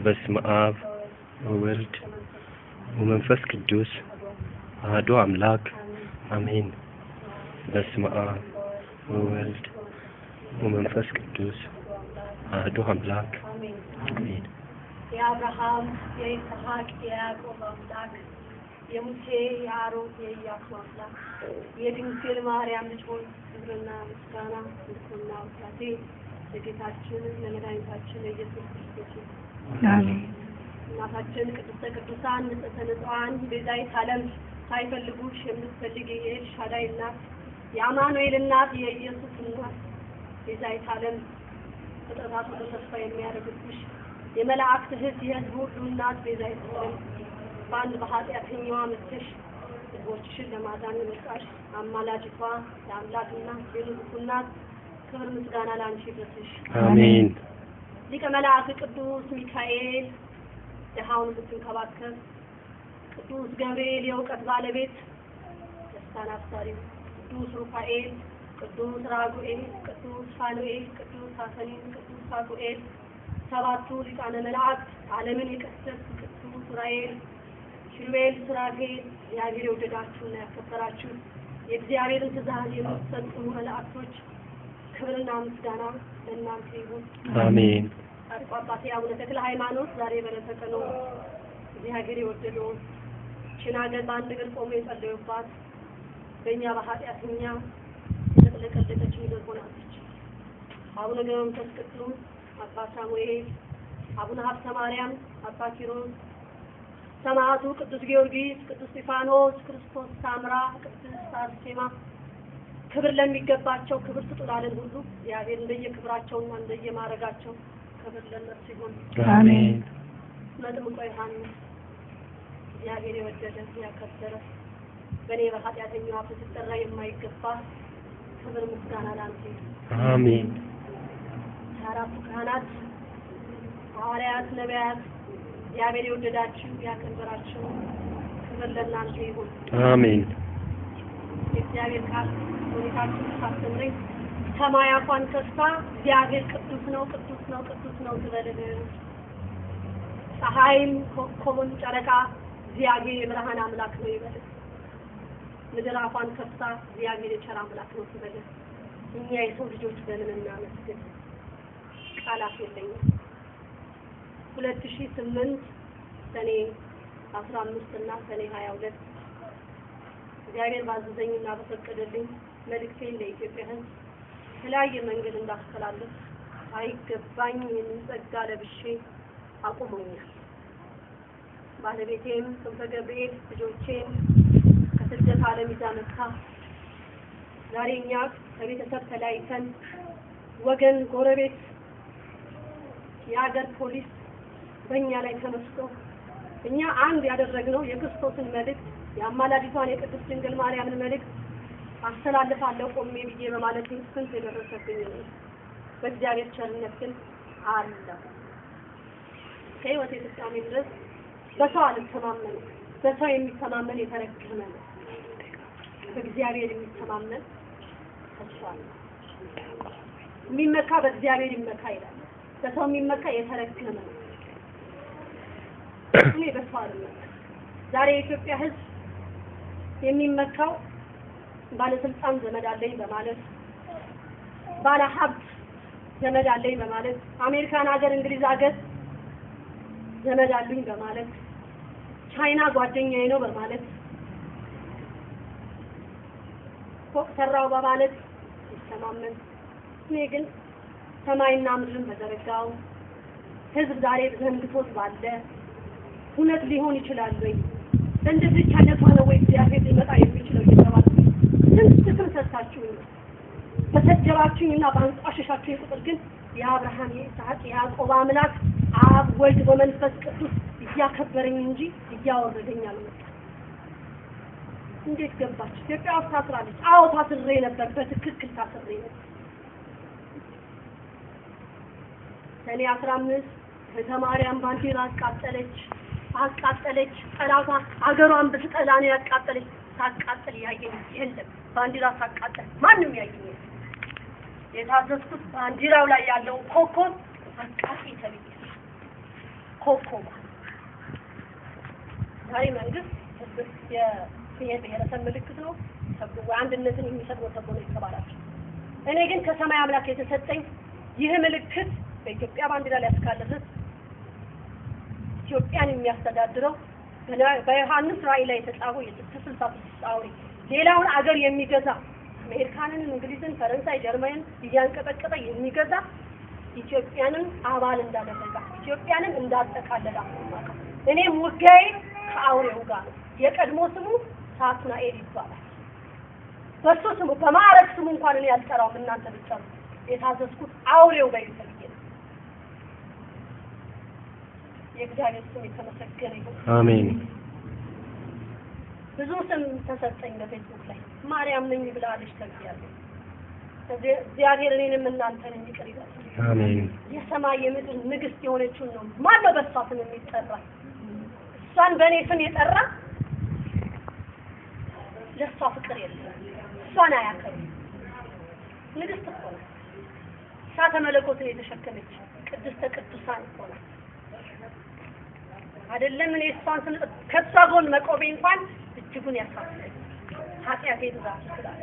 በስመ አብ ወወልድ ወመንፈስ ቅዱስ አሐዱ አምላክ አሜን። በስመ አብ ወወልድ ወመንፈስ ቅዱስ አሐዱ አምላክ አሜን። የአብርሃም የይስሐቅ የያዕቆብ አምላክ የሙሴ የአሮን የኢያሱ አምላክ የድንግል ማርያም ልጅ ሆይ ክብርና ምስጋና ምስጋና ውዳሴ ለጌታችን ለመድኃኒታችን ለኢየሱስ ክርስቶስ አሜን። እናታችን ቅድስተ ቅዱሳን ንጽሕተ ንጹሐን ቤዛዊተ ዓለም ሳይፈልጉሽ የምትፈልጊ የኤልሻዳይ እናት የአማኑኤል እናት የኢየሱስ እናት ቤዛዊተ ዓለም ፍጥረታት ሁሉ ተስፋ የሚያደርጉብሽ የመላእክት እህት የሕዝብ ሁሉ እናት ቤዛዊተ ዓለም በአንድ በኃጢአተኛዋ ምትሽ ሕዝቦችሽን ለማዳን የመጣሽ አማላጅቷ ለአምላክና የንጉሡ እናት ክብር ምስጋና ለአንቺ ይድረስሽ አሜን። ሊቀ መላእክት ቅዱስ ሚካኤል ድሃውን የምትንከባከብ ቅዱስ ገብርኤል የእውቀት ባለቤት ደስታን አብሳሪ ቅዱስ ሩፋኤል ቅዱስ ራጉኤል ቅዱስ ፋኑኤል ቅዱስ ሳሰኒን ቅዱስ ሳጉኤል ሰባቱ ሊቃነ መላእክት ዓለምን የቀሰፍ ቅዱስ ዑራኤል ኪሩቤል ሱራፌል እግዚአብሔር የወደዳችሁና ያከበራችሁ የእግዚአብሔርን ትእዛዝ የምትፈጽሙ መላእክቶች ክብርና ምስጋና ለእናንተ ይሁን አሜን። ጻድቁ አባቴ አቡነ ተክለ ሃይማኖት ዛሬ በረከተ ነው እግዚአብሔር የወደደው ይህችን ሀገር በአንድ እግር ቆሞ የጸለዩባት በእኛ በኃጢአተኛ የተጥለቀለቀች ምድር ሆናለች። አቡነ ገብረ መንፈስ ቅዱስ አባ ሳሙኤል አቡነ ሀብተ ማርያም አባ ኪሮስ ሰማዕቱ ቅዱስ ጊዮርጊስ ቅዱስ እስጢፋኖስ ክርስቶስ ሳምራ ቅድስት አርሴማ ክብር ለሚገባቸው ክብር ስጡላለን ሁሉ እግዚአብሔር እንደየክብራቸውና እንደየማረጋቸው ክብር ለነሱ ይሁን አሜን። መጥምቁ ዮሐንስ እግዚአብሔር የወደደ ያከበረ በእኔ በኃጢአተኛዋ ስትጠራ የማይገባ ክብር ምስጋና ላንተ አሜን። አራቱ ካህናት ሐዋርያት ነቢያት እግዚአብሔር የወደዳችሁ ያከበራችሁ ክብር ለእናንተ ይሁን አሜን። የእግዚአብሔር ቃል ሁኔታችን ሳስተምረኝ ሰማይ አፏን ከፍታ እግዚአብሔር ቅዱስ ነው ቅዱስ ነው ቅዱስ ነው ትበልህ። ፀሐይም ኮከቡን ጨረቃ እግዚአብሔር የብርሃን አምላክ ነው ይበል። ምድር አፏን ከፍታ እግዚአብሔር የቸር አምላክ ነው ትበልህ። እኛ የሰው ልጆች በምን እናመስግን? ቃላት የለኝም። 2008 ሰኔ 15 እና ሰኔ 22 እግዚአብሔር ባዘዘኝና በፈቀደልኝ መልእክቴን ለኢትዮጵያ ሕዝብ የተለያየ መንገድ እንዳስተላልፍ አይገባኝ የሚጸጋ ለብሼ አቁሞኛል። ባለቤቴም ክንፈ ገብርኤል ልጆቼም ከስደት ዓለም ይዛ መጥታ ዛሬ እኛ ከቤተሰብ ተለያይተን ወገን ጎረቤት የሀገር ፖሊስ በእኛ ላይ ተነስቶ እኛ አንድ ያደረግነው የክርስቶስን መልእክት የአማላጅቷን የቅድስት ድንግል ማርያምን መልእክት አስተላልፋለሁ ቆሜ ብዬ በማለት ስንት የደረሰብኝ ነው። በእግዚአብሔር ቸርነት ግን አለ ከሕይወቴ ፍጻሜ ድረስ በሰው አልተማመን። በሰው የሚተማመን የተረገመ ነው። በእግዚአብሔር የሚተማመን ተስፋ ነው። የሚመካ በእግዚአብሔር ይመካ ይላል። በሰው የሚመካ የተረገመ ነው። እኔ በሰው አልመካ። ዛሬ የኢትዮጵያ ሕዝብ የሚመካው ባለስልጣን ዘመድ አለኝ በማለት ባለ ሀብት ዘመድ አለኝ በማለት አሜሪካን ሀገር እንግሊዝ ሀገር ዘመድ አለኝ በማለት ቻይና ጓደኛዬ ነው በማለት ፎቅ ሰራው በማለት ይተማመን። እኔ ግን ሰማይና ምድርን በዘረጋው ሕዝብ ዛሬ ዘንግቶት ባለ እውነት ሊሆን ይችላል ወይ? እንደዚህ አይነት ነው ወይ እግዚአብሔር ሊመጣ የሚችለው እየተባለ ስንት ስም ሰጣችሁኝ በሰደባችሁኝና ባንቋሸሻችሁኝ ቁጥር ግን የአብርሃም የይስሐቅ የያዕቆብ አምላክ አብ ወልድ በመንፈስ ቅዱስ እያከበረኝ እንጂ እያወረደኝ አልመጣም። እንዴት ገባች? ኢትዮጵያ ውስጥ ታስራለች። አዎ ታስሬ ነበር፣ በትክክል ታስሬ ነበር። ሰኔ 15 ከተማርያም ባንዲራ አቃጠለች። ጠላቷ አገሯን በስጠላ ነው ያቃጠለች። ታቃጠል ያየኝ የለም። ባንዲራ ታቃጠል ማንም ያየኝ የታዘዝኩት ባንዲራው ላይ ያለው ኮከብ አቃቂ ተብዬ ኮከብ ዛሬ መንግስት የብሔረሰብ ምልክት ነው ተብሎ አንድነትን የሚሰጥ ነው ተብሎ ይባላል። እኔ ግን ከሰማይ አምላክ የተሰጠኝ ይህ ምልክት በኢትዮጵያ ባንዲራ ላይ እስካለ ድረስ ኢትዮጵያን የሚያስተዳድረው በዮሐንስ ራእይ ላይ የተጻፈው የ666 አውሬ ሌላውን አገር የሚገዛ አሜሪካንን፣ እንግሊዝን፣ ፈረንሳይ፣ ጀርመንን እያንቀጠቀጠ የሚገዛ ኢትዮጵያንን አባል እንዳደረጋ ኢትዮጵያንን እንዳጠቃለለ አማካ እኔም ውጋዬ ከአውሬው ጋር የቀድሞ ስሙ ሳትናኤል ይባላል። በሱ ስሙ በማዕረግ ስሙ እንኳን እኔ ያልጠራውም እናንተ ብቻ የታዘዝኩት አውሬው ጋር ይፈልግ የእግዚአብሔር ስም የተመሰገነ ይሁን። አሜን። ብዙ ስም ተሰጠኝ በፌስቡክ ላይ ማርያም ነኝ ብላለች ተብያለሁ። እግዚአብሔር እኔንም እናንተንም ይቅር ይበል። አሜን። የሰማይ የምድር ንግስት የሆነችው ነው ማን ነው በሷ ስም የሚጠራ? እሷን በእኔ ስም የጠራ ለሷ ፍቅር የለም፣ እሷን አያከብርም። ንግስት እኮ ነው። እሳተ መለኮትን የተሸከመች ቅድስተ ቅዱሳን እኮ ነው። አይደለም እኔ እሷን ስም ከሷ ጎን መቆሜ እንኳን እጅጉን ያሳፍራል። ኃጢአቴ ብዛት ስላለ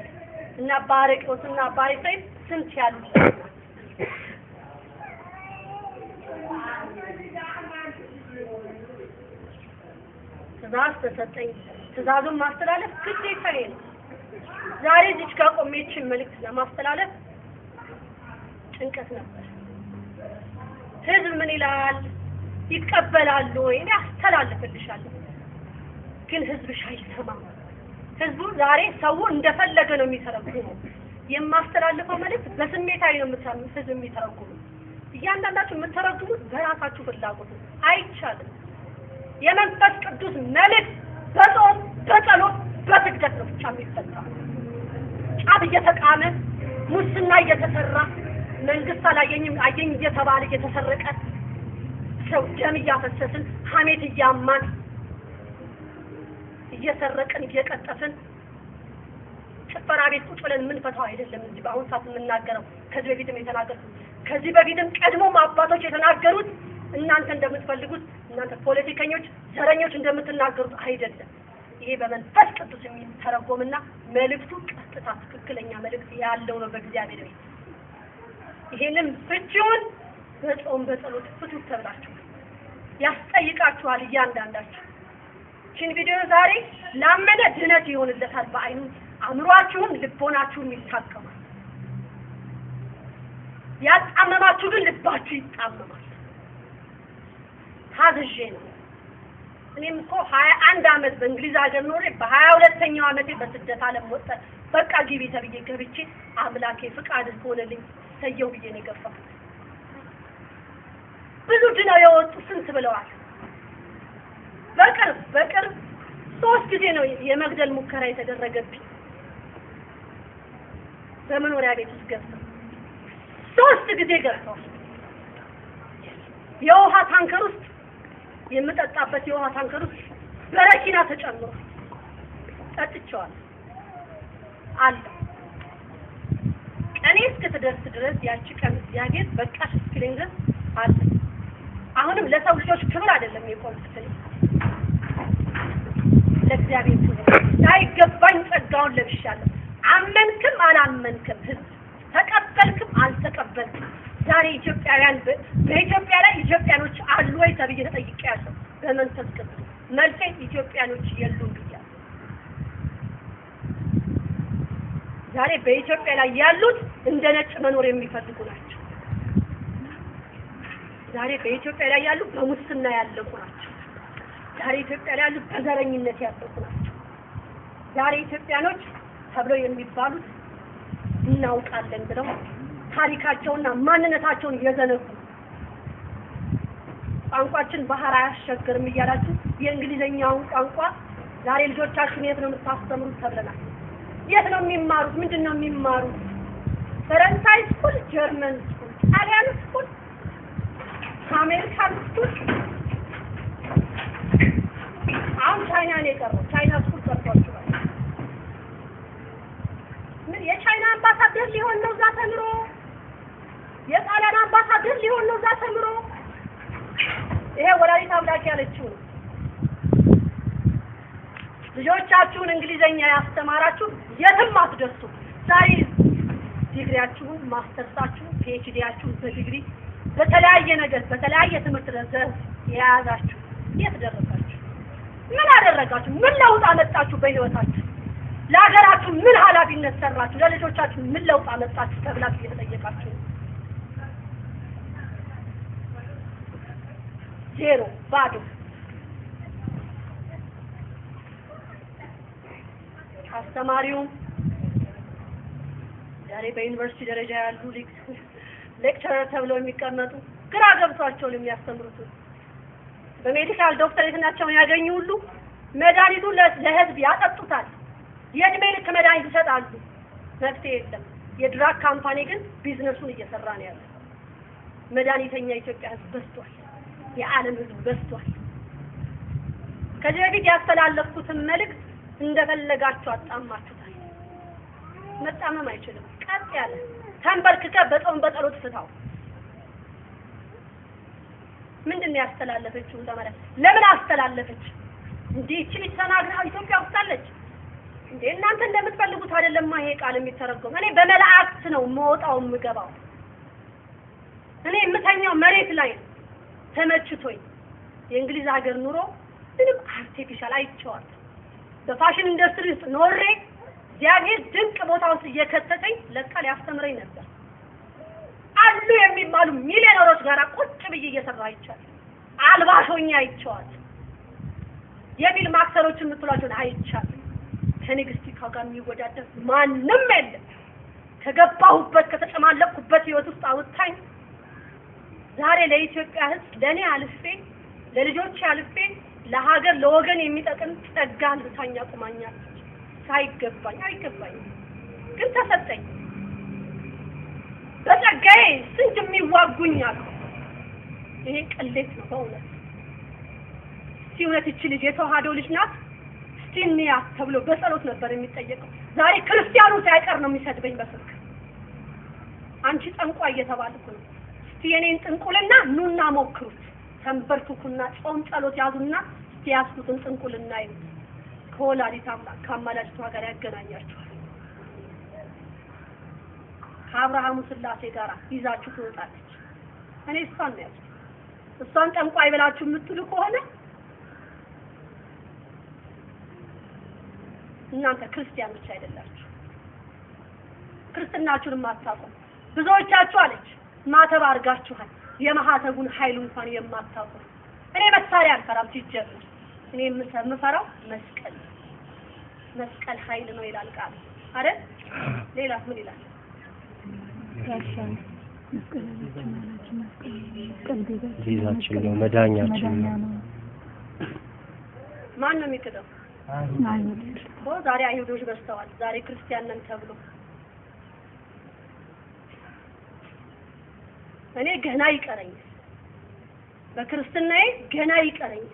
እና ባረቆትና ባይሰይ ስንት ያሉ ትእዛዝ ተሰጠኝ። ትእዛዙን ማስተላለፍ ግዴታዬ ነው። ዛሬ እዚህ ጋር ቆሜችን መልእክት ለማስተላለፍ ጭንቀት ነበር። ህዝብ ምን ይላል ይቀበላሉ ወይ? እኔ አስተላልፍልሻለሁ፣ ግን ህዝብሽ አይሰማም። ህዝቡ ዛሬ ሰው እንደፈለገ ነው የሚተረጉመው። የማስተላልፈው መልእክት በስሜታዊ ነው ህዝብ የሚተረጉመው። እያንዳንዳችሁ የምትተረጉሙት በራሳችሁ ፍላጎት አይቻልም። የመንፈስ ቅዱስ መልእክት በጾም በጸሎት በስግደት ነው ብቻ የሚፈታው። ጫት እየተቃመ ሙስና እየተሰራ መንግስት አላየኝም አየኝ እየተባለ እየተሰረቀ ሰው ደም እያፈሰስን ሐሜት እያማን እየሰረቅን እየቀጠፍን ጭፈራ ቤት ቁጭ ብለን ምን ፈታው አይደለም እንጂ በአሁን ሰዓት የምናገረው ከዚህ በፊትም የተናገሩት ከዚህ በፊትም ቀድሞም አባቶች የተናገሩት እናንተ እንደምትፈልጉት እናንተ ፖለቲከኞች ዘረኞች እንደምትናገሩት አይደለም። ይሄ በመንፈስ ቅዱስ የሚተረጎምና መልእክቱ ቀጥታ ትክክለኛ መልእክት ያለው ነው በእግዚአብሔር ቤት። ይሄንን ፍቺውን በጾም በጸሎት ፍቱት ተብላችሁ ያስጠይቃችኋል እያንዳንዳችሁ። ይህን ቪዲዮ ዛሬ ላመነ ድነት ይሆንለታል። በአይኑ አእምሯችሁን ልቦናችሁን ይታከማል። ያጣመማችሁ ግን ልባችሁ ይጣመማል። ታዝዤ ነው። እኔም እኮ 21 ዓመት በእንግሊዝ ሀገር ኖሬ በ22ኛው ዓመቴ በስደት ዓለም ወጣ በቃ ግቢ ተብዬ ገብቼ አምላኬ ፍቃድ ሆነልኝ ሰየው ብዬ ነው የገባሁት። ብዙ ድነው የወጡ ስንት ብለዋል። በቅርብ 3 ጊዜ ነው የመግደል ሙከራ የተደረገብኝ በመኖሪያ ቤት ውስጥ ገብተው 3 ጊዜ ገብተዋል። የውሃ ታንከር ውስጥ የምጠጣበት የውሃ ታንከር ውስጥ በረኪና ተጨምሮ ጠጥቼዋለሁ አለ። ቀኔ እስክትደርስ ድረስ ያቺ ቀን እግዚአብሔር በቃሽ እስኪለኝ ድረስ አለ። አሁንም ለሰው ልጆች ክብር አይደለም የቆምኩት ለእግዚአብሔር ክብር ሳይገባኝ ጸጋውን ለብሻለሁ። አመንክም አላመንክም ህዝብ ተቀበልክም አልተቀበልክም ዛሬ ኢትዮጵያውያን በኢትዮጵያ ላይ ኢትዮጵያኖች አሉ ወይ ተብዬ ተጠይቄያለሁ። በመንፈስ ቅዱስ መልሴ ኢትዮጵያኖች የሉም ብያለሁ። ዛሬ በኢትዮጵያ ላይ ያሉት እንደ ነጭ መኖር የሚፈልጉ ናቸው። ዛሬ በኢትዮጵያ ላይ ያሉ በሙስና ያለቁ ናቸው። ዛሬ ኢትዮጵያ ላይ ያሉ በዘረኝነት ያለቁ ናቸው። ዛሬ ኢትዮጵያኖች ተብለው የሚባሉት እናውቃለን ብለው ታሪካቸውና ማንነታቸውን እየዘነጉ ቋንቋችን ባህር አያሻገርም እያላችሁ የእንግሊዘኛውን ቋንቋ ዛሬ ልጆቻችሁን የት ነው የምታስተምሩት ተብለናል። የት ነው የሚማሩት? ምንድነው የሚማሩት? ፈረንሳይ ስኩል፣ ጀርመን ስኩል፣ ጣሊያን ስኩል፣ አሜሪካን ስኩል፣ አሁን ቻይና ነው የቀረው። ቻይና ስኩል ቀርቷቸዋል። ምን የቻይና አምባሳደር ሊሆን ነው እዛ ተምሮ? የጣሊያን አምባሳደር ሊሆን ነው እዛ ተምሮ? ይሄ ወላዲተ አምላክ ያለችው ነው። ልጆቻችሁን እንግሊዘኛ ያስተማራችሁ የትም አትደርሱ። ዛሬ ዲግሪያችሁን ማስተርሳችሁን ፒኤችዲያችሁን በዲግሪ በተለያየ ነገር በተለያየ ትምህርት ዘርፍ የያዛችሁ የት ደረሳችሁ? ምን አደረጋችሁ? ምን ለውጥ አመጣችሁ በህይወታችሁ? ለሀገራችሁ ምን ኃላፊነት ሰራችሁ? ለልጆቻችሁ ምን ለውጥ አመጣችሁ ተብላችሁ እየተጠየቃችሁ ዜሮ ባዶ። አስተማሪውም ዛሬ በዩኒቨርሲቲ ደረጃ ያሉ ሌክቸረር ተብለው የሚቀመጡ ግራ ገብቷቸው የሚያስተምሩት በሜዲካል ዶክተሬትናቸውን ያገኙ ሁሉ መድኃኒቱን ለህዝብ ያጠጡታል። የእድሜ ልክ መድኃኒት ይሰጣሉ። መፍትሄ የለም። የድራግ ካምፓኒ ግን ቢዝነሱን እየሰራ ነው ያለው። መድኃኒተኛ ኢትዮጵያ ህዝብ በዝቷል። የዓለም ህዝብ በዝቷል። ከዚህ በፊት ያስተላለፍኩትን መልእክት እንደፈለጋችሁ አጣማችሁታል። መጣመም አይችልም። ቀጥ ያለ ተንበርክከ በጾም በጸሎት ፍታው። ምንድነው ያስተላለፈችው? ተመለስ። ለምን አስተላለፈች? እንዴ እቺ ተናግራ ኢትዮጵያ ውስጥ አለች እንዴ? እናንተ እንደምትፈልጉት አይደለም ይሄ ቃል የሚተረጎም። እኔ በመላእክት ነው የምወጣው የምገባው። እኔ የምተኛው መሬት ላይ ተመችቶኝ የእንግሊዝ ሀገር ኑሮ ምንም አርቲፊሻል አይቼዋል። በፋሽን ኢንዱስትሪ ውስጥ ኖሬ እግዚአብሔር ድንቅ ቦታ ውስጥ እየከተተኝ ለካ ሊያስተምረኝ ነበር። አሉ የሚባሉ ሚሊዮነሮች ጋር ቁጭ ብዬ እየሰራሁ አይቻለሁ። አልባሾኛ አይቼዋል። የፊልም አክተሮች የምትሏቸውን አይቻለሁ። ከንግስቲካ ጋር የሚወዳደር ማንም የለም። ከገባሁበት ከተጨማለቅኩበት ህይወት ውስጥ አውጥታኝ ዛሬ ለኢትዮጵያ ህዝብ ለኔ አልፌ ለልጆቼ አልፌ ለሀገር ለወገን የሚጠቅም ጸጋ ልታኛ ቁማኛለች። ሳይገባኝ አይገባኝም ግን ተሰጠኝ። በጸጋዬ ስንት የሚዋጉኛል። ይሄ ቅሌት ነው በእውነት። ሲውነት እቺ ልጅ የተዋህዶ ልጅ ናት ስቲኒያ ተብሎ በጸሎት ነበር የሚጠየቀው። ዛሬ ክርስቲያኑ ሳይቀር ነው የሚሰድበኝ በስልክ። አንቺ ጠንቋይ እየተባልኩ ነው። እስቲ የኔን ጥንቁልና ኑና ሞክሩት። ተንበርክኩና ጾም ጸሎት ያዙና እስቲ ያስኩትን ጥንቁልና ይዩ። ከወላዲተ አምላክ ከአማላጅቷ ጋር ያገናኛችኋል። ከአብርሃሙ ስላሴ ጋር ይዛችሁ ትወጣለች። እኔ እሷን ነው ያልኩት። እሷን ጠንቋይ ብላችሁ የምትሉ ከሆነ እናንተ ክርስቲያኖች አይደላችሁ። ክርስትናችሁን አታውቁ። ብዙዎቻችሁ አለች ማተብ አድርጋችኋል። የማህተቡን ኃይል እንኳን የማታውቁ። እኔ መሳሪያ አልፈራም ሲጀምር። እኔ የምፈራው መስቀል ኃይል ነው ይላል ቃል አይደል? ሌላ ምን ይላል? ዚዛችን ነው መዳኛችን ነው። ማን ነው የሚክደው? ዛሬ አይሁዶች በስተዋል። ዛሬ ክርስቲያን ነን ተብሎ እኔ ገና ይቀረኝ በክርስትናዬ ገና ይቀረኝ።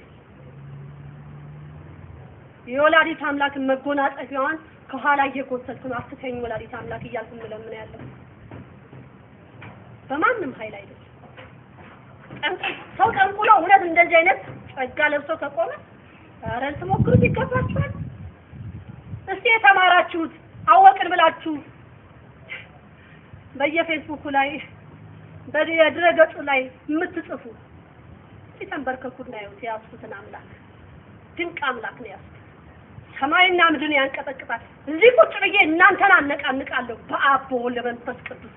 የወላዲተ አምላክ መጎናጸፊያዋን ከኋላ እየጎተትኩ ነው። አስተኝ ወላዲተ አምላክ እያልኩ ምለምን ያለው በማንም ኃይል አይደለም። ሰው ጠንቁሎ እውነት እንደዚህ አይነት ጸጋ ለብሶ ከቆመ አረን ተሞክሩት ይገባችኋል። እስቲ የተማራችሁት አወቅን ብላችሁ በየፌስቡክ ላይ በየድረገጹ ላይ የምትጽፉ ሲተንበርከኩና ያስኩትን አምላክ ድንቅ አምላክ ነው ያስኩት። ሰማይና ምድርን ያንቀጠቅጣል። እዚህ ቁጭ ብዬ እናንተን አነቃንቃለሁ። በአብ በወልድ በመንፈስ ቅዱስ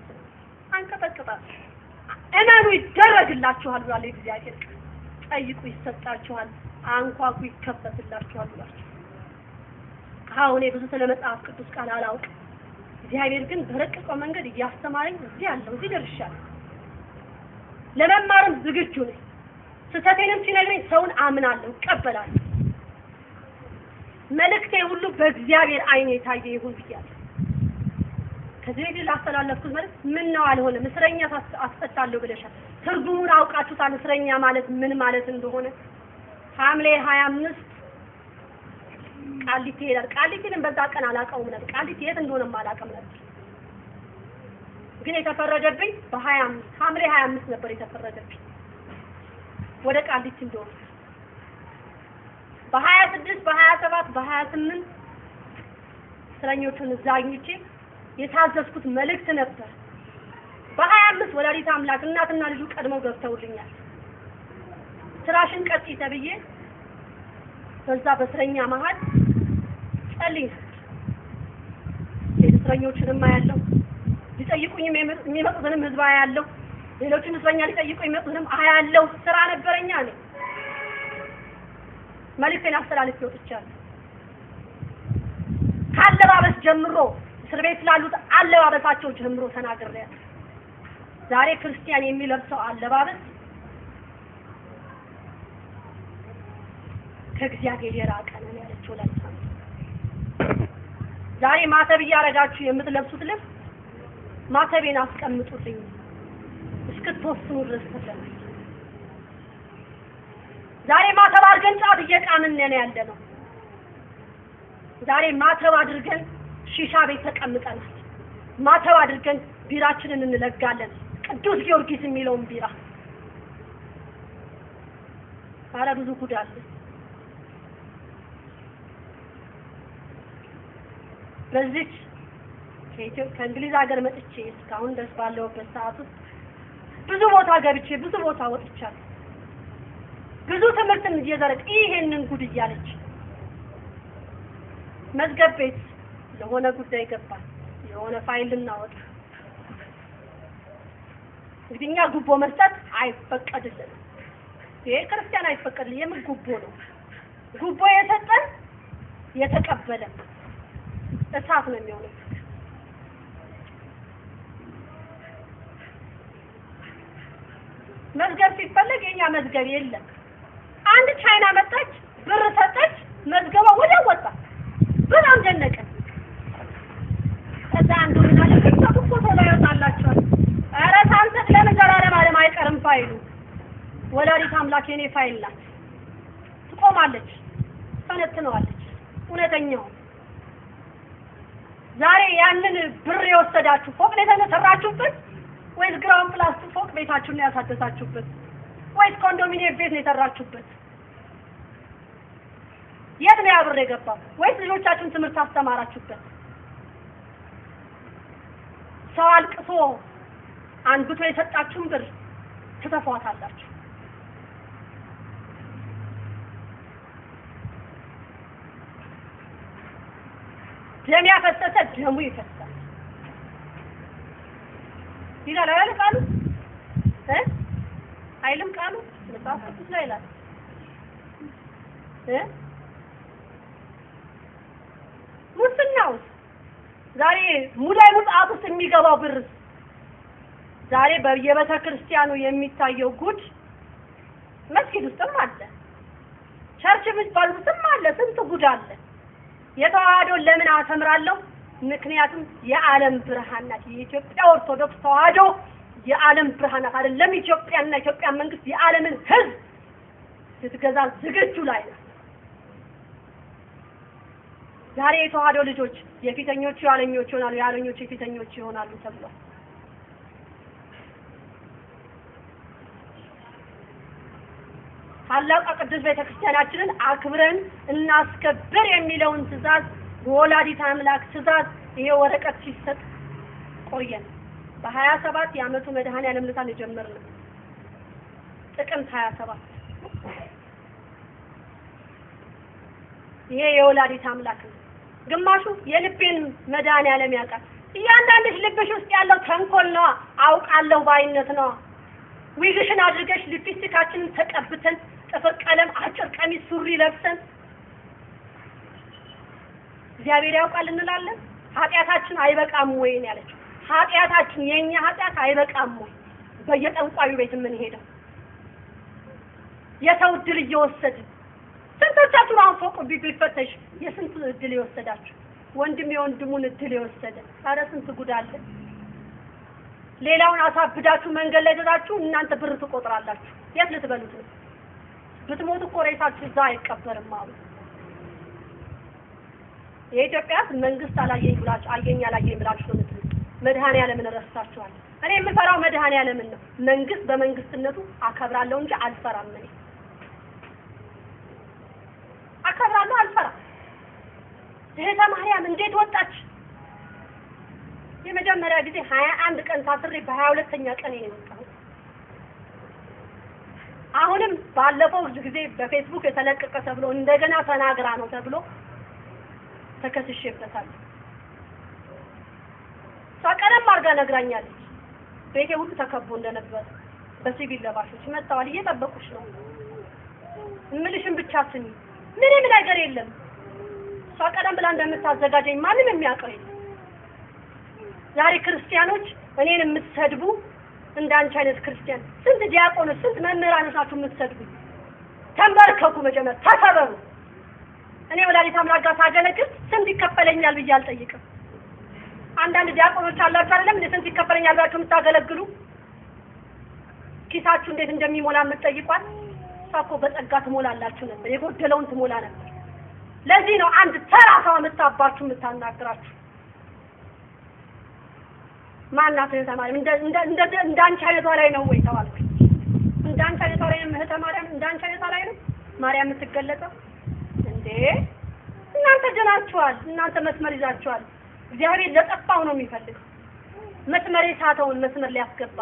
አንቀጠቅጣል። እመኑ ይደረግላችኋል ብሏል እግዚአብሔር። ጠይቁ ይሰጣችኋል፣ አንኳኩ ይከፈትላችኋል ብሏል። አሁን ብዙ ስለ መጽሐፍ ቅዱስ ቃል አላውቅም። እግዚአብሔር ግን በረቀቀው መንገድ እያስተማረኝ እዚህ ያለው እዚህ ደርሻለሁ። ለመማርም ዝግጁ ነኝ። ስተቴንም ሲነግረኝ ሰውን አምናለሁ፣ እቀበላለሁ። መልእክቴ ሁሉ በእግዚአብሔር አይን የታየ ይሁን ብያለሁ። ከዚህ ግን ላስተላለፍኩት መልእክት ምን ነው አልሆነም። እስረኛ አስፈታለሁ ብለሻል። ትርጉሙን አውቃችሁታል። እስረኛ ማለት ምን ማለት እንደሆነ ሐምሌ 25 ቃሊቲ ይላል። ቃሊቲን በዛ ቀን አላውቀውም ነበር። ቃሊቲ የት እንደሆነም አላውቅም ነበር። ግን የተፈረደብኝ በ25 ሐምሌ 25 ነበር የተፈረደብኝ። ወደ ቃሊቲ እንደወጡ በ26 በ27 በ28 እስረኞቹን ዛግኝቼ የታዘዝኩት መልእክት ነበር። በ25 ወላዲተ አምላክ እናትና ልጁ ቀድመው ገብተውልኛል። ስራሽን ቀጥይ ተብዬ በዛ በእስረኛ መሀል ጸልይ እስረኞቹንም አያለሁ፣ ሊጠይቁኝ የሚመጡትንም ህዝብ አያለሁ፣ ሌሎችን እስረኛ ሊጠይቁኝ የሚመጡትንም አያለሁ። ስራ ነበረኛ ነው። መልእክቴን አስተላልፌ ወጥቻለሁ። ካለባበስ ጀምሮ እስር ቤት ስላሉት አለባበሳቸው ጀምሮ ተናግሬያለሁ። ዛሬ ክርስቲያን የሚለብሰው አለባበስ ከእግዚአብሔር የራቀ ነው ያለችው ለታ ዛሬ ማተብ እያረጋችሁ የምትለብሱት ልብስ ማተቤን አስቀምጡልኝ እስክትወስኑ ድረስ ተሰማኝ። ዛሬ ማተብ አድርገን ጫት እየቃምን ነው ያለነው። ዛሬ ማተብ አድርገን ሺሻ ቤት ተቀምጠናል። ማተብ አድርገን ቢራችንን እንለጋለን። ቅዱስ ጊዮርጊስ የሚለውን ቢራ ኧረ ብዙ ጉድ አለ። በዚች ከእንግሊዝ ሀገር መጥቼ እስካሁን ድረስ ባለሁበት ሰዓት ውስጥ ብዙ ቦታ ገብቼ ብዙ ቦታ ወጥቻለሁ። ብዙ ትምህርትን እየዘረቅ ይሄንን ጉድ እያለች መዝገብ ቤት ለሆነ ጉዳይ ገባል። የሆነ ፋይል እናወጣ እንግዲህ እኛ ጉቦ መስጠት አይፈቀድልንም። ይሄ ክርስቲያን አይፈቀድልንም። የምን ጉቦ ነው? ጉቦ የሰጠን የተቀበለ እሳት ነው የሚሆነው። መዝገብ ሲፈለግ የኛ መዝገብ የለም። አንድ ቻይና መጣች፣ ብር ሰጠች፣ መዝገቧ ወዲያው ወጣ። በጣም ደነቀን። ከዛ አንዱ ምን አለ እኮ ቶሎ ያወጣላችኋል። ኧረ ሳንሰጥ ለምን ዘላለም ዓለም አይቀርም ፋይሉ። ወላዲተ አምላክ የኔ ፋይል ናት። ትቆማለች፣ ተነትነዋለች። እውነተኛው ዛሬ ያንን ብር የወሰዳችሁ ፎቅ ላይ ተሰራችሁበት ወይስ ግራውንድ ፕላስ ፎቅ ቤታችሁን ነው ያሳደሳችሁበት ወይስ ኮንዶሚኒየም ቤት ነው የሰራችሁበት? የት ነው ያብር የገባው? ወይስ ልጆቻችሁን ትምህርት አስተማራችሁበት? ሰው አልቅሶ አንብቶ የሰጣችሁን ብር ትተፏታላችሁ። ደም ያፈሰሰ ደሙ ይፈሳል ይላል አይደል ቃሉ? አይልም ቃሉ? መጽሐፍ ቅዱስ ላይ ይላል። ሙስናው ዛሬ ሙዳይ ሙጣት ውስጥ የሚገባው ብር ዛሬ በየቤተ ክርስቲያኑ የሚታየው ጉድ መስጊድ ውስጥም አለ፣ ቸርች የሚባል ውስጥም አለ። ስንት ጉድ አለ። የተዋህዶ ለምን አሰምራለሁ? ምክንያቱም የዓለም ብርሃን ናት። የኢትዮጵያ ኦርቶዶክስ ተዋህዶ የዓለም ብርሃን ናት። አይደለም ኢትዮጵያና ኢትዮጵያ መንግስት የዓለምን ህዝብ ስትገዛ ዝግጁ ላይ ነው። ዛሬ የተዋህዶ ልጆች የፊተኞቹ ያለኞቹ ይሆናሉ፣ ያለኞቹ የፊተኞቹ ይሆናሉ ተብሏል። ታላቋ ቅዱስ ቤተክርስቲያናችንን አክብረን እናስከብር የሚለውን ትእዛዝ በወላዲተ አምላክ ትእዛዝ ይሄ ወረቀት ሲሰጥ ቆየን። በ27 የዓመቱ መድኃኔዓለም ዕለት የጀመርነው ጥቅምት 27 ይሄ የወላዲተ አምላክ ነው። ግማሹ የልቤን መድኃኔዓለም ያውቃል። እያንዳንድሽ ልብሽ ውስጥ ያለው ተንኮል ነው፣ አውቃለሁ ባይነት ነው። ዊግሽን አድርገሽ ሊፕስቲካችንን ተቀብተን ጥፍር ቀለም አጭር ቀሚስ ሱሪ ለብሰን እግዚአብሔር ያውቃል እንላለን። ኃጢያታችን አይበቃም ወይ ነው ያለችው። ኃጢያታችን የኛ ኃጢያት አይበቃም ወይ? በየጠንቋዩ ቤት ምን ሄደው የሰው እድል እየወሰድን ስንቶቻችሁ አሁን ፎቅ ቢፈተሽ የስንት እድል የወሰዳችሁ? ወንድም የወንድሙን እድል የወሰደ ኧረ ስንት ጉድ አለ። ሌላውን አሳብዳችሁ መንገድ ላይ ተዛችሁ እናንተ ብር ትቆጥራላችሁ። የት ልትበሉት ነው? ብትሞቱ እኮ ሬሳችሁ እዛ አይቀበርም አሉ። የኢትዮጵያ መንግስት አላየኝ ብላችሁ አየኝ አላየኝ ብላችሁ ነው የምትሉት። መድኃኔዓለምን ረስታችኋል። እኔ የምፈራው መድኃኒዓለምን ነው። መንግስት በመንግስትነቱ አከብራለሁ እንጂ አልፈራም። እኔ አከብራለሁ አልፈራም። እህተ ማርያም እንዴት ወጣች? የመጀመሪያ ጊዜ 21 ቀን ታስሬ በ22ኛ ቀን ነው የወጣሁት። አሁንም ባለፈው ጊዜ በፌስቡክ የተለቀቀ ተብሎ እንደገና ተናግራ ነው ተብሎ ተከስሼበታለሁ። ሳቀረም አርጋ ነግራኛለች። ቤቴ ሁሉ ተከቦ እንደነበር በሲቪል ለባሾች መጣዋል። እየጠበቁሽ ነው እምልሽን ብቻ ስሚ፣ ምንም ነገር የለም። ሳቀረም ብላ እንደምታዘጋጀኝ ማንም የሚያውቀው የለም። ዛሬ ክርስቲያኖች እኔን የምትሰድቡ እንዳንቺ አይነት ክርስቲያን ስንት ዲያቆኖች ስንት መምህራኖች ናችሁ የምትሰድቡ? ተንበርከኩ፣ መጀመር ተሰበሩ። እኔ ወላዲተ አምላክ ጋር ሳገለግል ስንት ይከፈለኛል ብዬ አልጠይቅም። አንዳንድ ዲያቆኖች አላችሁ አይደለም እንዴ ስንት ይከፈለኛል ብላችሁ የምታገለግሉ? ኪሳችሁ እንዴት እንደሚሞላ የምትጠይቋል? ሳኮ በጸጋ ትሞላላችሁ ነበር፣ የጎደለውን ትሞላ ነበር። ለዚህ ነው አንድ ተራ ሰው የምታባችሁ የምታናግራችሁ። ማናት እህተ ማርያም እንዳንቺ አይነቷ ላይ ነው ወይ ተባልኩኝ። እንዳንቺ አይነቷ ላይ ነው እህተ ማርያም፣ እንዳንቺ አይነቷ ላይ ነው ማርያም የምትገለጸው እንዴ? እናንተ ጀናችኋል፣ እናንተ መስመር ይዛችኋል። እግዚአብሔር ለጠፋው ነው የሚፈልገው። መስመር የሳተውን መስመር ሊያስገባ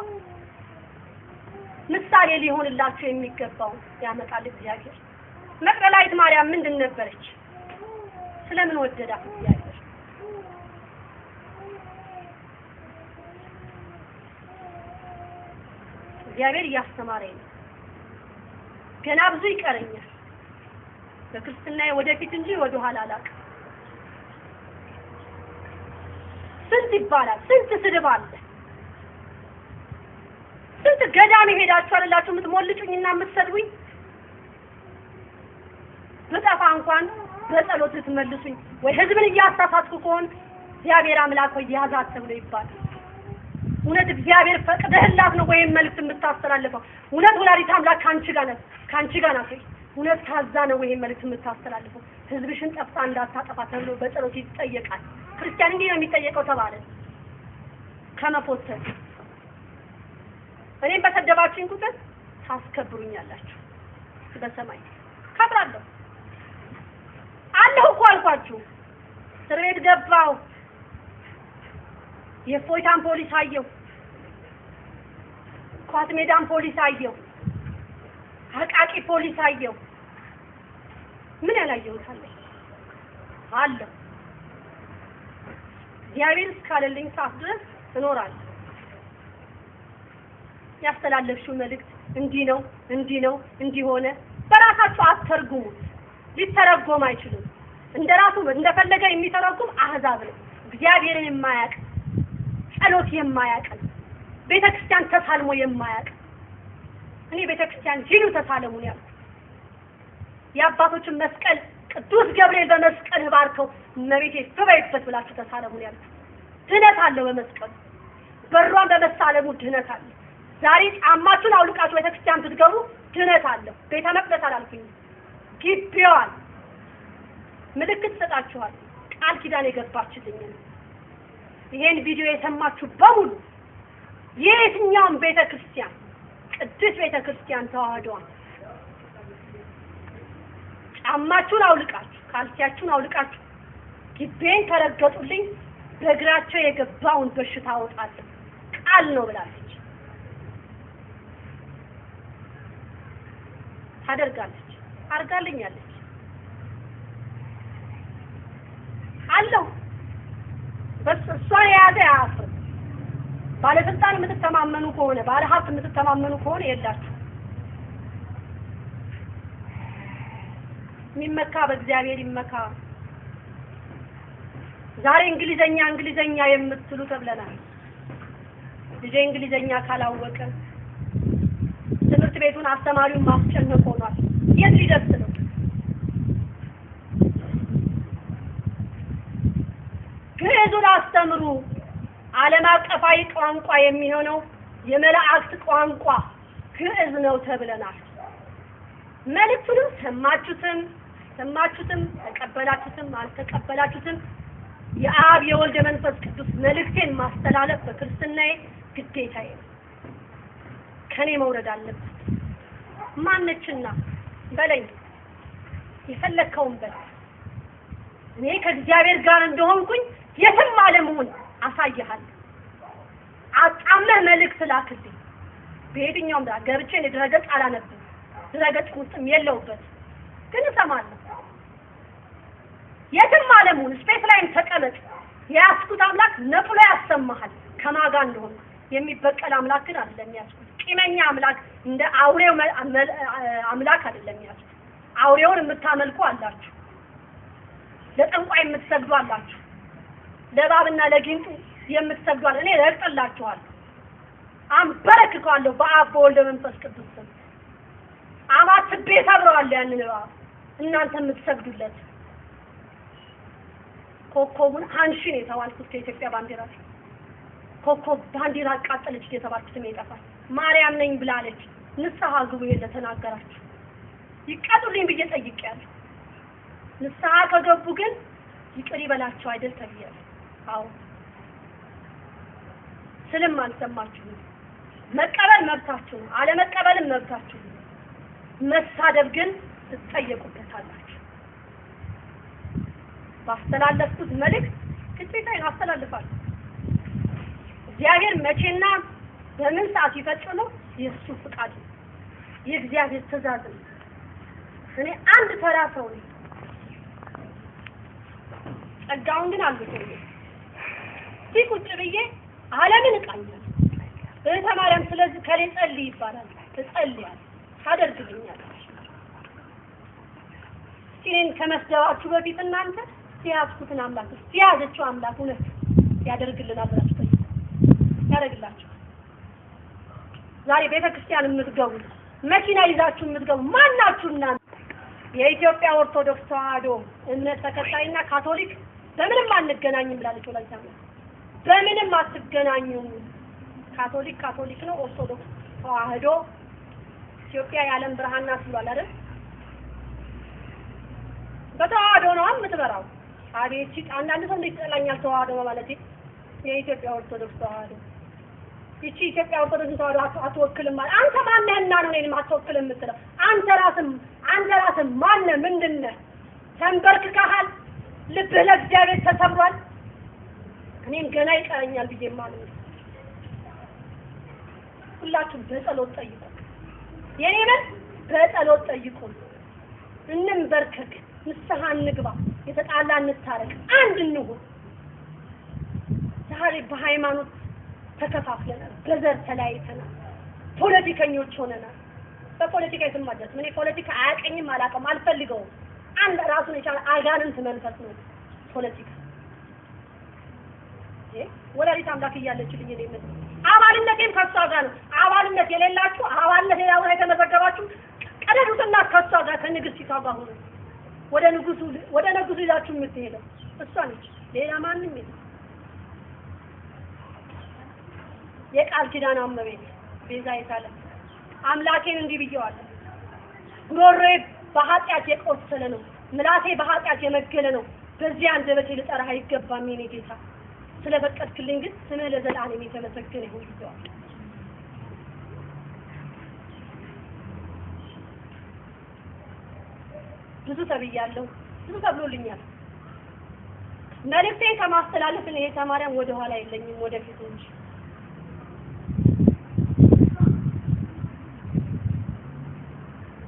ምሳሌ ሊሆንላችሁ የሚገባው ያመጣል እግዚአብሔር። መቅደላዊት ማርያም ምንድን ነበረች? ስለምን ወደዳት እግዚአብሔር? እግዚአብሔር እያስተማረኝ ነው። ገና ብዙ ይቀረኛል በክርስትናዬ ወደፊት እንጂ ወደ ኋላ አላውቅም። ስንት ይባላል፣ ስንት ስድብ አለ፣ ስንት ገዳም ሄዳችሁ አይደላችሁ የምትሞልጩኝና የምትሰድቡኝ? በጠፋ እንኳን በጸሎት ልትመልሱኝ ወይ ህዝብን እያሳሳትኩ ከሆነ እግዚአብሔር አምላክ ሆይ ያዛት ተብሎ ይባላል። እውነት እግዚአብሔር ፈቅደህላት ነው ወይም መልእክት የምታስተላልፈው? እውነት ወላዲተ አምላክ ካንቺ ጋር ናት? እውነት ታዛ ነው ወይም መልእክት የምታስተላልፈው? ህዝብሽን ጠፍታ እንዳታጠፋ ተብሎ በጸሎት ይጠየቃል። ክርስቲያን እንዲህ ነው የሚጠየቀው ተባለ። ከመፎተት እኔም በሰደባችሁኝ ቁጥር ታስከብሩኛላችሁ። በሰማይ ከብራለሁ አለሁ እኮ አልኳችሁ። እስር ቤት ገባሁ። የፎይታን ፖሊስ አየሁ፣ ኳስ ሜዳን ፖሊስ አየሁ፣ አቃቂ ፖሊስ አየሁ። ምን ያላየሁት አለ? እግዚአብሔር እስካለልኝ ሰዓት ድረስ እኖራለሁ። ያስተላለፍሽው መልእክት እንዲህ ነው እንዲሆነ በራሳችሁ አትተርጉሙት። ሊተረጎም አይችልም። እንደራሱ እንደፈለገ የሚተረጉም አህዛብ ነው። እግዚአብሔርን የማያውቅ ጸሎት የማያውቅ ቤተክርስቲያን ተሳልሞ የማያውቅ እኔ ቤተክርስቲያን ሂዱ ተሳለሙ ነው ያልኩት። የአባቶችን መስቀል ቅዱስ ገብርኤል በመስቀል ባርከው እመቤቴ ትበይበት ብላችሁ ተሳለሙ ነው ያልኩት። ድነት አለ በመስቀሉ፣ በሯን በመሳለሙ ድነት አለ። ዛሬ ጫማችሁን አውልቃችሁ ቤተክርስቲያን ብትገቡ ድነት አለ። ቤተ መቅደስ አላልኩኝ፣ ግቢዋን ምልክት ሰጣችኋል። ቃል ኪዳን የገባችልኝ ነው። ይሄን ቪዲዮ የሰማችሁ በሙሉ የትኛውም ቤተክርስቲያን ቅዱስ ቤተክርስቲያን ተዋህዶዋን ጫማችሁን አውልቃችሁ ካልሲያችሁን አውልቃችሁ ግቤን ከረገጡልኝ በእግራቸው የገባውን በሽታ አወጣለሁ ቃል ነው ብላለች። ታደርጋለች፣ አርጋልኛለች አለው። በእሷ የያዘ አያፍርም። ባለስልጣን የምትተማመኑ ከሆነ ባለ ሀብት የምትተማመኑ ከሆነ የላችሁ። የሚመካ በእግዚአብሔር ይመካ። ዛሬ እንግሊዘኛ የምትሉ ተብለናል። ልጄ እንግሊዘኛ ካላወቀ ትምህርት ቤቱን አስተማሪውን ማስጨነቅ ሆኗል። የት ሊደርስ ነው? ግዕዙን አስተምሩ። ዓለም አቀፋዊ ቋንቋ የሚሆነው የመላእክት ቋንቋ ግዕዝ ነው ተብለናል። መልእክቱንም ሰማችሁትም ተቀበላችሁትም አልተቀበላችሁትም የአብ የወልድ መንፈስ ቅዱስ መልእክቴን ማስተላለፍ በክርስትናዬ ግዴታዬ ነው። ከኔ መውረድ አለበት። ማነችና በለኝ፣ የፈለከውን በል። እኔ ከእግዚአብሔር ጋር እንደሆንኩኝ የትም ዓለሙን አሳይሃለሁ። አጣመህ መልእክት ላክልኝ። በየትኛውም ዳ ገብቼ ድረገጽ አላነብም። ድረገጽ ውስጥም የለውበት፣ ግን እሰማለሁ። የትም ዓለሙን ስፔስ ላይም ተቀመጥ፣ የያዝኩት አምላክ ነጥሎ ያሰማሃል ከማጋ እንደሆነ። የሚበቀል አምላክ ግን አይደለም ያዝኩት። ቂመኛ አምላክ እንደ አውሬው አምላክ አይደለም ያዝኩት። አውሬውን የምታመልኩ አላችሁ፣ ለጠንቋይ የምትሰግዱ አላችሁ፣ ለእባብና ለጊንጡ የምትሰግዱ አለ። እኔ ረግጥላችኋለሁ፣ አንበረክከዋለሁ በአብ በወልድ በመንፈስ ቅዱስ ስም። አማትቤ ሰብረዋለሁ ያንን እባብ፣ እናንተ የምትሰግዱለት። ኮከቡን አንሺን የተባልኩት ከኢትዮጵያ ባንዲራ ኮከብ ባንዲራ አቃጠለች የተባልኩት ነው የጠፋል። ማርያም ነኝ ብላለች። ንስሐ ግቡ የተናገራችሁ ይቀጡልኝ ብዬ ጠይቄያለሁ። ንስሐ ከገቡ ግን ይቅር ይበላቸው አይደል ተብያለሁ። አዎ ስልም አልሰማችሁም። መቀበል መብታችሁ ነው፣ አለመቀበልም መብታችሁ ነው። መሳደብ ግን ትጠየቁበታላችሁ። ባስተላለፍኩት መልእክት ግዴታዬን አስተላልፋለሁ። እግዚአብሔር መቼና በምን ሰዓት ይፈጽመው የእሱ ፍቃድ ነው፣ የእግዚአብሔር ትእዛዝ ነው። እኔ አንድ ተራ ሰው ነኝ። ጸጋውን ግን አልብቶኝ ቁጭ ብዬ ዓለምን እቃኛለሁ። እህተ ማርያም ስለዚህ ከሌ ጸልይ ይባላል፣ ትጸልያለሽ፣ ታደርግልኛለሽ። እኔን ከመስደባችሁ በፊት እናንተ ሲያዝኩትን አምላክ ሲያዘችው አምላክ እውነት ያደርግልናል ብላችሁ ያደርግላችሁ። ዛሬ ቤተክርስቲያን የምትገቡ መኪና ይዛችሁ የምትገቡ ማናችሁ እናንተ? የኢትዮጵያ ኦርቶዶክስ ተዋህዶ እምነት ተከታይና ካቶሊክ በምንም አንገናኝም ብላለች ወላዲተ አምላክ። በምንም አትገናኙም። ካቶሊክ ነው፣ ኦርቶዶክስ ተዋህዶ ኢትዮጵያ የዓለም ብርሃን ናት ብሏል አይደል? በተዋህዶ ነው የምትበራው። አቤት አንዳንድ ሰው ይጠላኛል ተዋህዶ ማለት የኢትዮጵያ ኦርቶዶክስ ተዋህዶ ይቺ ኢትዮጵያ ኦርቶዶክስ ተዋህዶ አትወክልም ማለት አንተ ማነህና ነው እኔን ማትወክልም የምትለው? አንተ ራስህ ማነህ? ምንድነህ? ተንበርክከሃል? ልብህ ለእግዚአብሔር ተሰብሯል? እኔም ገና ይቀረኛል ብዬ ማለት ነው። ሁላችሁም በጸሎት ጠይቁ። የኔ መልስ በጸሎት ጠይቁ። እንንበርከክ፣ ንስሐ እንግባ፣ የተጣላ እንታረቅ፣ አንድ እንሁን። ዛሬ በሃይማኖት ተከፋፍለናል፣ በዘር ተለያይተናል፣ ፖለቲከኞች ሆነናል። በፖለቲካ የተማደስ ምን ፖለቲካ አያቀኝም፣ አላቀም፣ አልፈልገውም። አንድ ራሱን የቻለ አጋንንት መንፈስ ነው ፖለቲካ። ወላዲተ አምላክ እያለችልኝ እኔ ምን አባልነቴም ከሷ ጋር ነው። አባልነት የሌላችሁ አባልነት ሌላ ቦታ የተመዘገባችሁ ቀደዱትና ከሷ ጋር ከንግስቲቷ ጋር ሆኖ ወደ ንጉሱ ይዛችሁ የምትሄደው እሷ ነች፣ ሌላ ማንም የለም። የቃል ኪዳን እመቤት ቤዛዊተ ዓለም አምላኬን እንዲህ ብየዋለሁ። ጉሮሮዬ በኃጢአት የቆሰለ ነው፣ ምላሴ በኃጢአት የመገለ ነው። በዚህ አንደበቴ ልጠራህ አይገባም የኔ ጌታ። ስለፈቀድክልኝ ግን ስምህ ለዘላለም የተመሰገነ ይሁን ብየዋለሁ። ብዙ ተብያለሁ፣ ብዙ ተብሎልኛል። መልእክቴን ከማስተላለፍ እኔ ተማሪያም ወደ ኋላ የለኝም፣ ወደፊት እንጂ።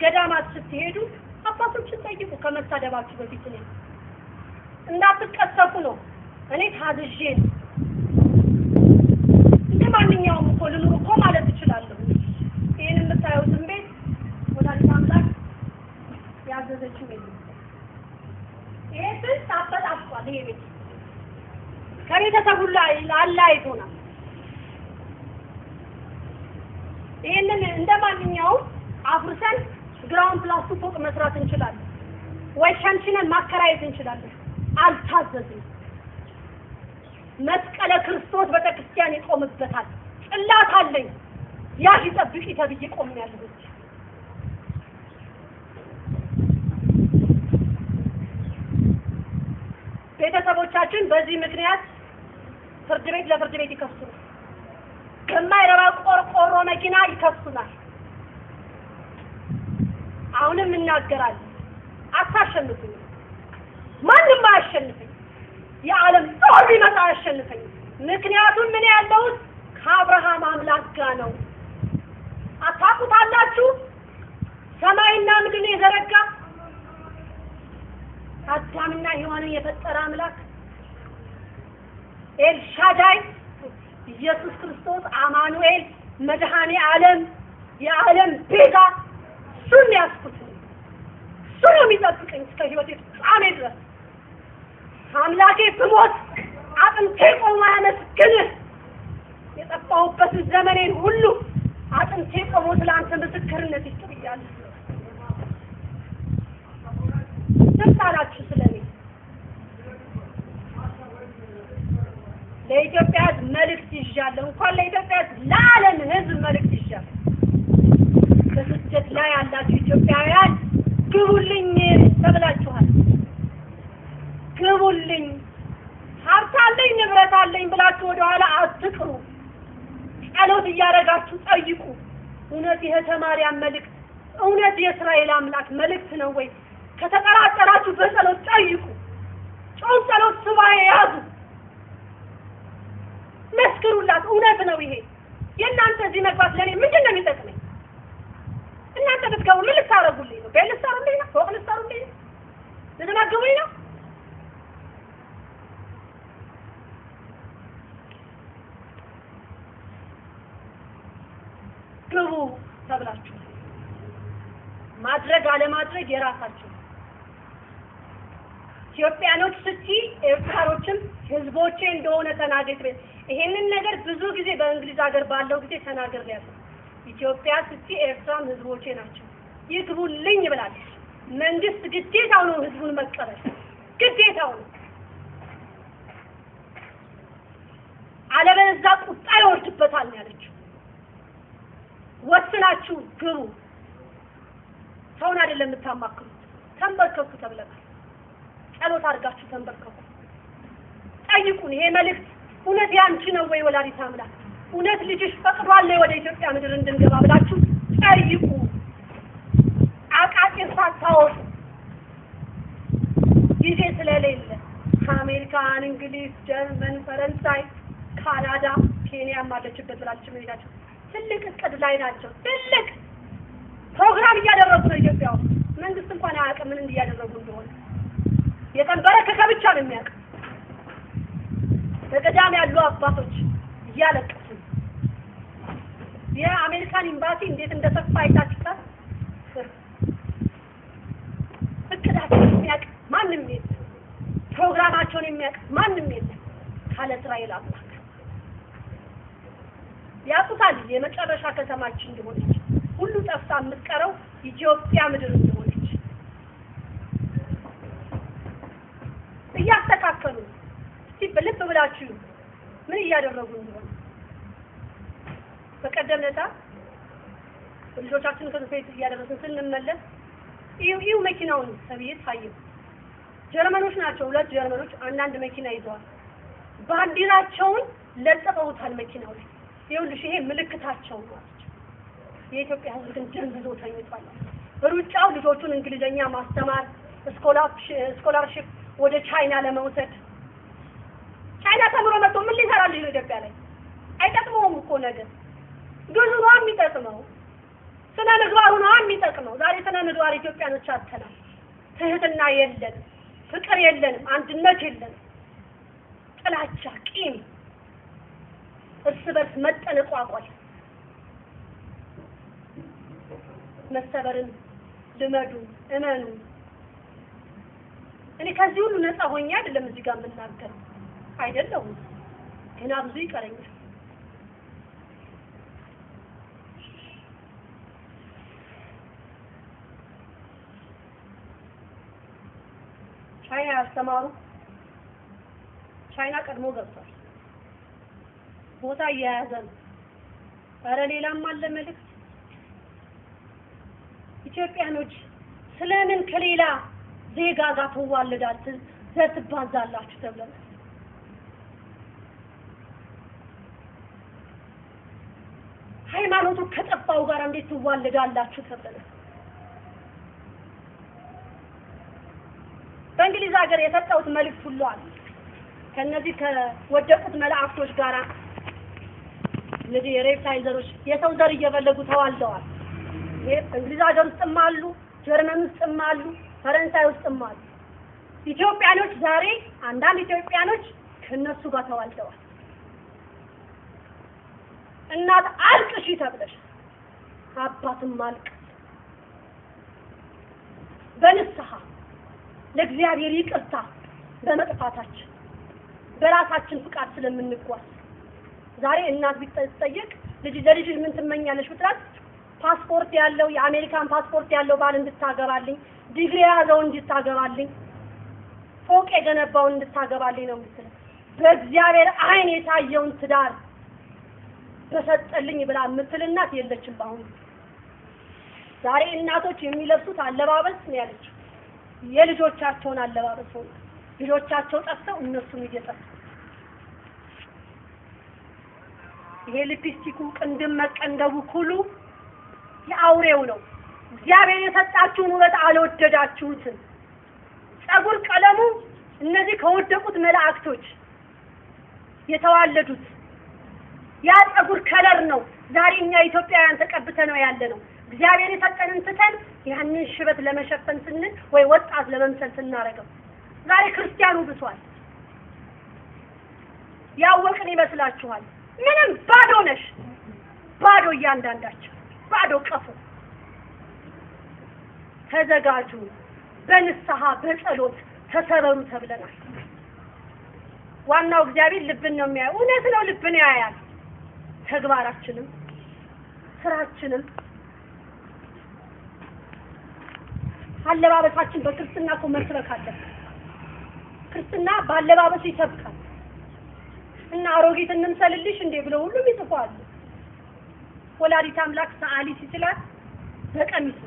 ገዳማት ስትሄዱ አባቶችን ጠይቁ ከመሳደባችሁ በፊት ነው። እንዳትቀሰፉ ነው። እኔ ታዝዤ እንደማንኛውም እኮ ልኑር እኮ ማለት እችላለሁ። ይሄን የምታዩትን ቤት ወላዲተ አምላክ ያዘዘችው ቤት ይሄ ስንት አፈጣፍቋል። ይሄ ቤት ከቤተሰቡ ላይ አላይቶናል። ይሄንን እንደማንኛውም አፍርሰን ግራውንድ ፕላስ ፎቅ መስራት እንችላለን ወይ ሸንሽነን ማከራየት እንችላለን። አልታዘዝም። መስቀለ ክርስቶስ ቤተክርስቲያን ይቆምበታል። ጽላት አለኝ። ያ ይጠብቂ ተብዬ ቆሜያለሁ። ቤተሰቦቻችን በዚህ ምክንያት ፍርድ ቤት ለፍርድ ቤት ይከሱናል። በማይረባ ቆርቆሮ መኪና ይከሱናል። አሁንም እናገራለን፣ አታሸንፉኝ። ማንም አያሸንፈኝ። የዓለም ጦር ቢመጣ አያሸንፈኝ። ምክንያቱም ምን ያለሁት ከአብርሃም አምላክ ጋር ነው። አታውቁታላችሁ? ሰማይና ምድርን የዘረጋ አዳምና ሔዋንን የፈጠረ አምላክ ኤልሻዳይ ኢየሱስ ክርስቶስ አማኑኤል መድኃኔ ዓለም የዓለም ቤዛ እሱን ያስኩት እሱ ነው የሚጠብቀኝ እስከ ሕይወቴ ፍጻሜ ድረስ። አምላኬ ብሞት አጥንቴ ቆሞ ያመስግንህ። የጠፋሁበትን ዘመኔን ሁሉ አጥንቴ ቆሞ ስለአንተ ምስክርነት ይስጥብኛል። ደስ አላችሁ ስለኔ። ለኢትዮጵያ ሕዝብ መልእክት ይዣለሁ። እንኳን ለኢትዮጵያ ሕዝብ ለዓለም ሕዝብ መልእክት ይዣለሁ። በስደት ላይ ያላችሁ ኢትዮጵያውያን ግቡልኝ ተብላችኋል። ግቡልኝ። ሀብት አለኝ ንብረት አለኝ ብላችሁ ወደኋላ አትቅሩ። ጸሎት እያደረጋችሁ ጠይቁ። እውነት ይሄ ተማሪያም መልእክት እውነት የእስራኤል አምላክ መልእክት ነው ወይ? ከተጠራጠራችሁ በጸሎት ጠይቁ። ጾም፣ ጸሎት፣ ሱባኤ ያዙ። መስክሩላት። እውነት ነው ይሄ። የእናንተ እዚህ መግባት ለኔ ምንድን ነው የሚጠቅመኝ? እናንተ ብትገቡ ምን ልታረጉልኝ ነው? ቤት ልትሰሩልኝ ነው? ፎቅ ልትሰሩልኝ ነው? ልትመግቡኝ ነው? ግቡ ተብላችሁ ማድረግ አለማድረግ የራሳችሁ። ኢትዮጵያኖች ስትይ ኤርትራኖችም ህዝቦቼ እንደሆነ ተናገር። ይሄንን ነገር ብዙ ጊዜ በእንግሊዝ ሀገር ባለው ጊዜ ተናግሬያለሁ። ኢትዮጵያ ስትይ ኤርትራም ህዝቦቼ ናቸው። ይግቡልኝ ብላለች። መንግስት ግዴታው ነው ህዝቡን መቀበል፣ ግዴታው ነው። አለበለዚያ ቁጣ ይወርድበታል ነው ያለችው። ወስናችሁ ግቡ። ሰውን አይደለም የምታማክሩት። ተንበርከኩ ተብለናል። ጸሎት አድርጋችሁ ተንበርከኩ። ጠይቁን። ይሄ መልእክት እውነት ያንቺ ነው ወይ ወላዲተ አምላክ? እውነት ልጅሽ ፈቅዷል ወደ ኢትዮጵያ ምድር እንድንገባ ብላችሁ ጠይቁ። አቃቂር ሳታወጡ ጊዜ ስለሌለ አሜሪካን፣ እንግሊዝ፣ ጀርመን፣ ፈረንሳይ፣ ካናዳ፣ ኬንያም አለችበት ብላችሁ ሄዳችሁ ትልቅ እቅድ ላይ ናቸው። ትልቅ ፕሮግራም እያደረጉ ነው። ኢትዮጵያ ውስጥ መንግስት እንኳን አያውቅም ምን እያደረጉ እንደሆነ። የተንበረከከ ብቻ ነው የሚያውቅ። በገዳም ያሉ አባቶች እያለቀሱ የአሜሪካን ኤምባሲ እንዴት እንደሰፋ አይታችሁታል። እቅዳቸውን የሚያውቅ ማንም የለም። ፕሮግራማቸውን የሚያውቅ ማንም የለም ካለ እስራኤል አምላክ። ያቁታል የመጨረሻ ከተማችን እንደሆነች ሁሉ ጠፍታ የምትቀረው ኢትዮጵያ ምድር እንደሆነች እያስተካከሉ። እስቲ በልብ ብላችሁ ምን እያደረጉ እንደሆነ። በቀደም ዕለት ልጆቻችንን ከቤት እያደረስን ስንመለስ ይሁ መኪናውን ሰብዬ ታየው። ጀርመኖች ናቸው፣ ሁለት ጀርመኖች አንዳንድ መኪና ይዘዋል። ባንዲራቸውን ለጥፈውታል መኪናው ላይ። ይኸውልሽ ይሄ ምልክታቸው ነው። የኢትዮጵያ ሕዝብ ግን ደንዝዞ ተኝቷል። ሩጫው ልጆቹን እንግሊዘኛ ማስተማር፣ ስኮላርሺፕ ወደ ቻይና ለመውሰድ። ቻይና ተምሮ መጥቶ ምን ሊሰራልኝ ነው ኢትዮጵያ ላይ? አይጠቅመውም እኮ ነገር። ግዙ ነው የሚጠቅመው፣ ስነ ምግባሩ ነው የሚጠቅመው። ዛሬ ስነ ምግባር ኢትዮጵያኖች አጥተናል። ትህትና የለን፣ ፍቅር የለንም፣ አንድነት የለንም። ጥላቻ፣ ቂም፣ እርስ በርስ መጠነቋቋል። መሰበርን ልመዱ፣ እመኑ። እኔ ከዚህ ሁሉ ነፃ ሆኜ አይደለም እዚህ ጋር የምናገረው አይደለሁም። ገና ብዙ ይቀረኛል። ቻይና ያስተማሩ ቻይና ቀድሞ ገብቷል። ቦታ እየያዘ ነው። ኧረ ሌላም አለ መልእክት። ኢትዮጵያኖች ስለምን ከሌላ ዜጋ ጋር ትዋለዳችሁ ትባዛላችሁ ተብለን ሃይማኖቱ ከጠባው ጋር እንዴት ትዋለዳላችሁ ተብለናል። በእንግሊዝ ሀገር የሰጠሁት መልእክት ሁሉ አለ። ከነዚህ ከወደቁት መላእክቶች ጋር እነዚህ የሬፕታይል ዘሮች የሰው ዘር እየፈለጉ ተዋልደዋል። እንግሊዝ ሀገር ውስጥም አሉ፣ ጀርመን ውስጥም አሉ፣ ፈረንሳይ ውስጥም አሉ። ኢትዮጵያኖች ዛሬ አንዳንድ ኢትዮጵያኖች ከነሱ ጋር ተዋልደዋል። እናት አልቅሺ ተብለሽ አባትም አልቅስ በንስሐ ለእግዚአብሔር ይቅርታ በመጥፋታችን በራሳችን ፍቃድ ስለምንጓዝ ዛሬ እናት ቢጠየቅ ለልጅ ምን ትመኛለሽ ብትላት ፓስፖርት ያለው የአሜሪካን ፓስፖርት ያለው ባል እንድታገባልኝ፣ ዲግሪ ያዘው እንድታገባልኝ፣ ፎቅ የገነባው እንድታገባልኝ ነው የምትለው። በእግዚአብሔር አይን የታየውን ትዳር በሰጠልኝ ብላ የምትል እናት የለችም። በአሁኑ ዛሬ እናቶች የሚለብሱት አለባበስ ነው ያለችው የልጆቻቸውን አለባበስ ነው። ልጆቻቸው ጠፍተው እነሱም እየጠፉ ይሄ ሊፕስቲኩ ቅንድም መቀንደቡ ሁሉ የአውሬው ነው። እግዚአብሔር የሰጣችሁን ውበት አልወደዳችሁትም። ጸጉር ቀለሙ እነዚህ ከወደቁት መላእክቶች የተዋለዱት ያ ጸጉር ከለር ነው። ዛሬ እኛ ኢትዮጵያውያን ተቀብተነው ያለ ነው። እግዚአብሔር የሰጠንን ትተን ያንን ሽበት ለመሸፈን ስንል ወይ ወጣት ለመምሰል ስናረገው ዛሬ ክርስቲያኑ ብቷል። ያወቅን ይመስላችኋል? ምንም ባዶ ነሽ፣ ባዶ እያንዳንዳችሁ ባዶ ቀፉ። ተዘጋጁ፣ በንስሐ በጸሎት ተሰበሩ ተብለናል። ዋናው እግዚአብሔር ልብን ነው የሚያየው። እውነት ነው፣ ልብን ያያል። ተግባራችንም ስራችንም አለባበሳችን በክርስትና እኮ መስበክ አለብን። ክርስትና ባለባበስ ይሰብካል እና አሮጊት እንምሰልልሽ እንዴ ብለው ሁሉም ይጽፋሉ። ወላዲተ አምላክ ሰዓሊ ሲስላት በቀሚስ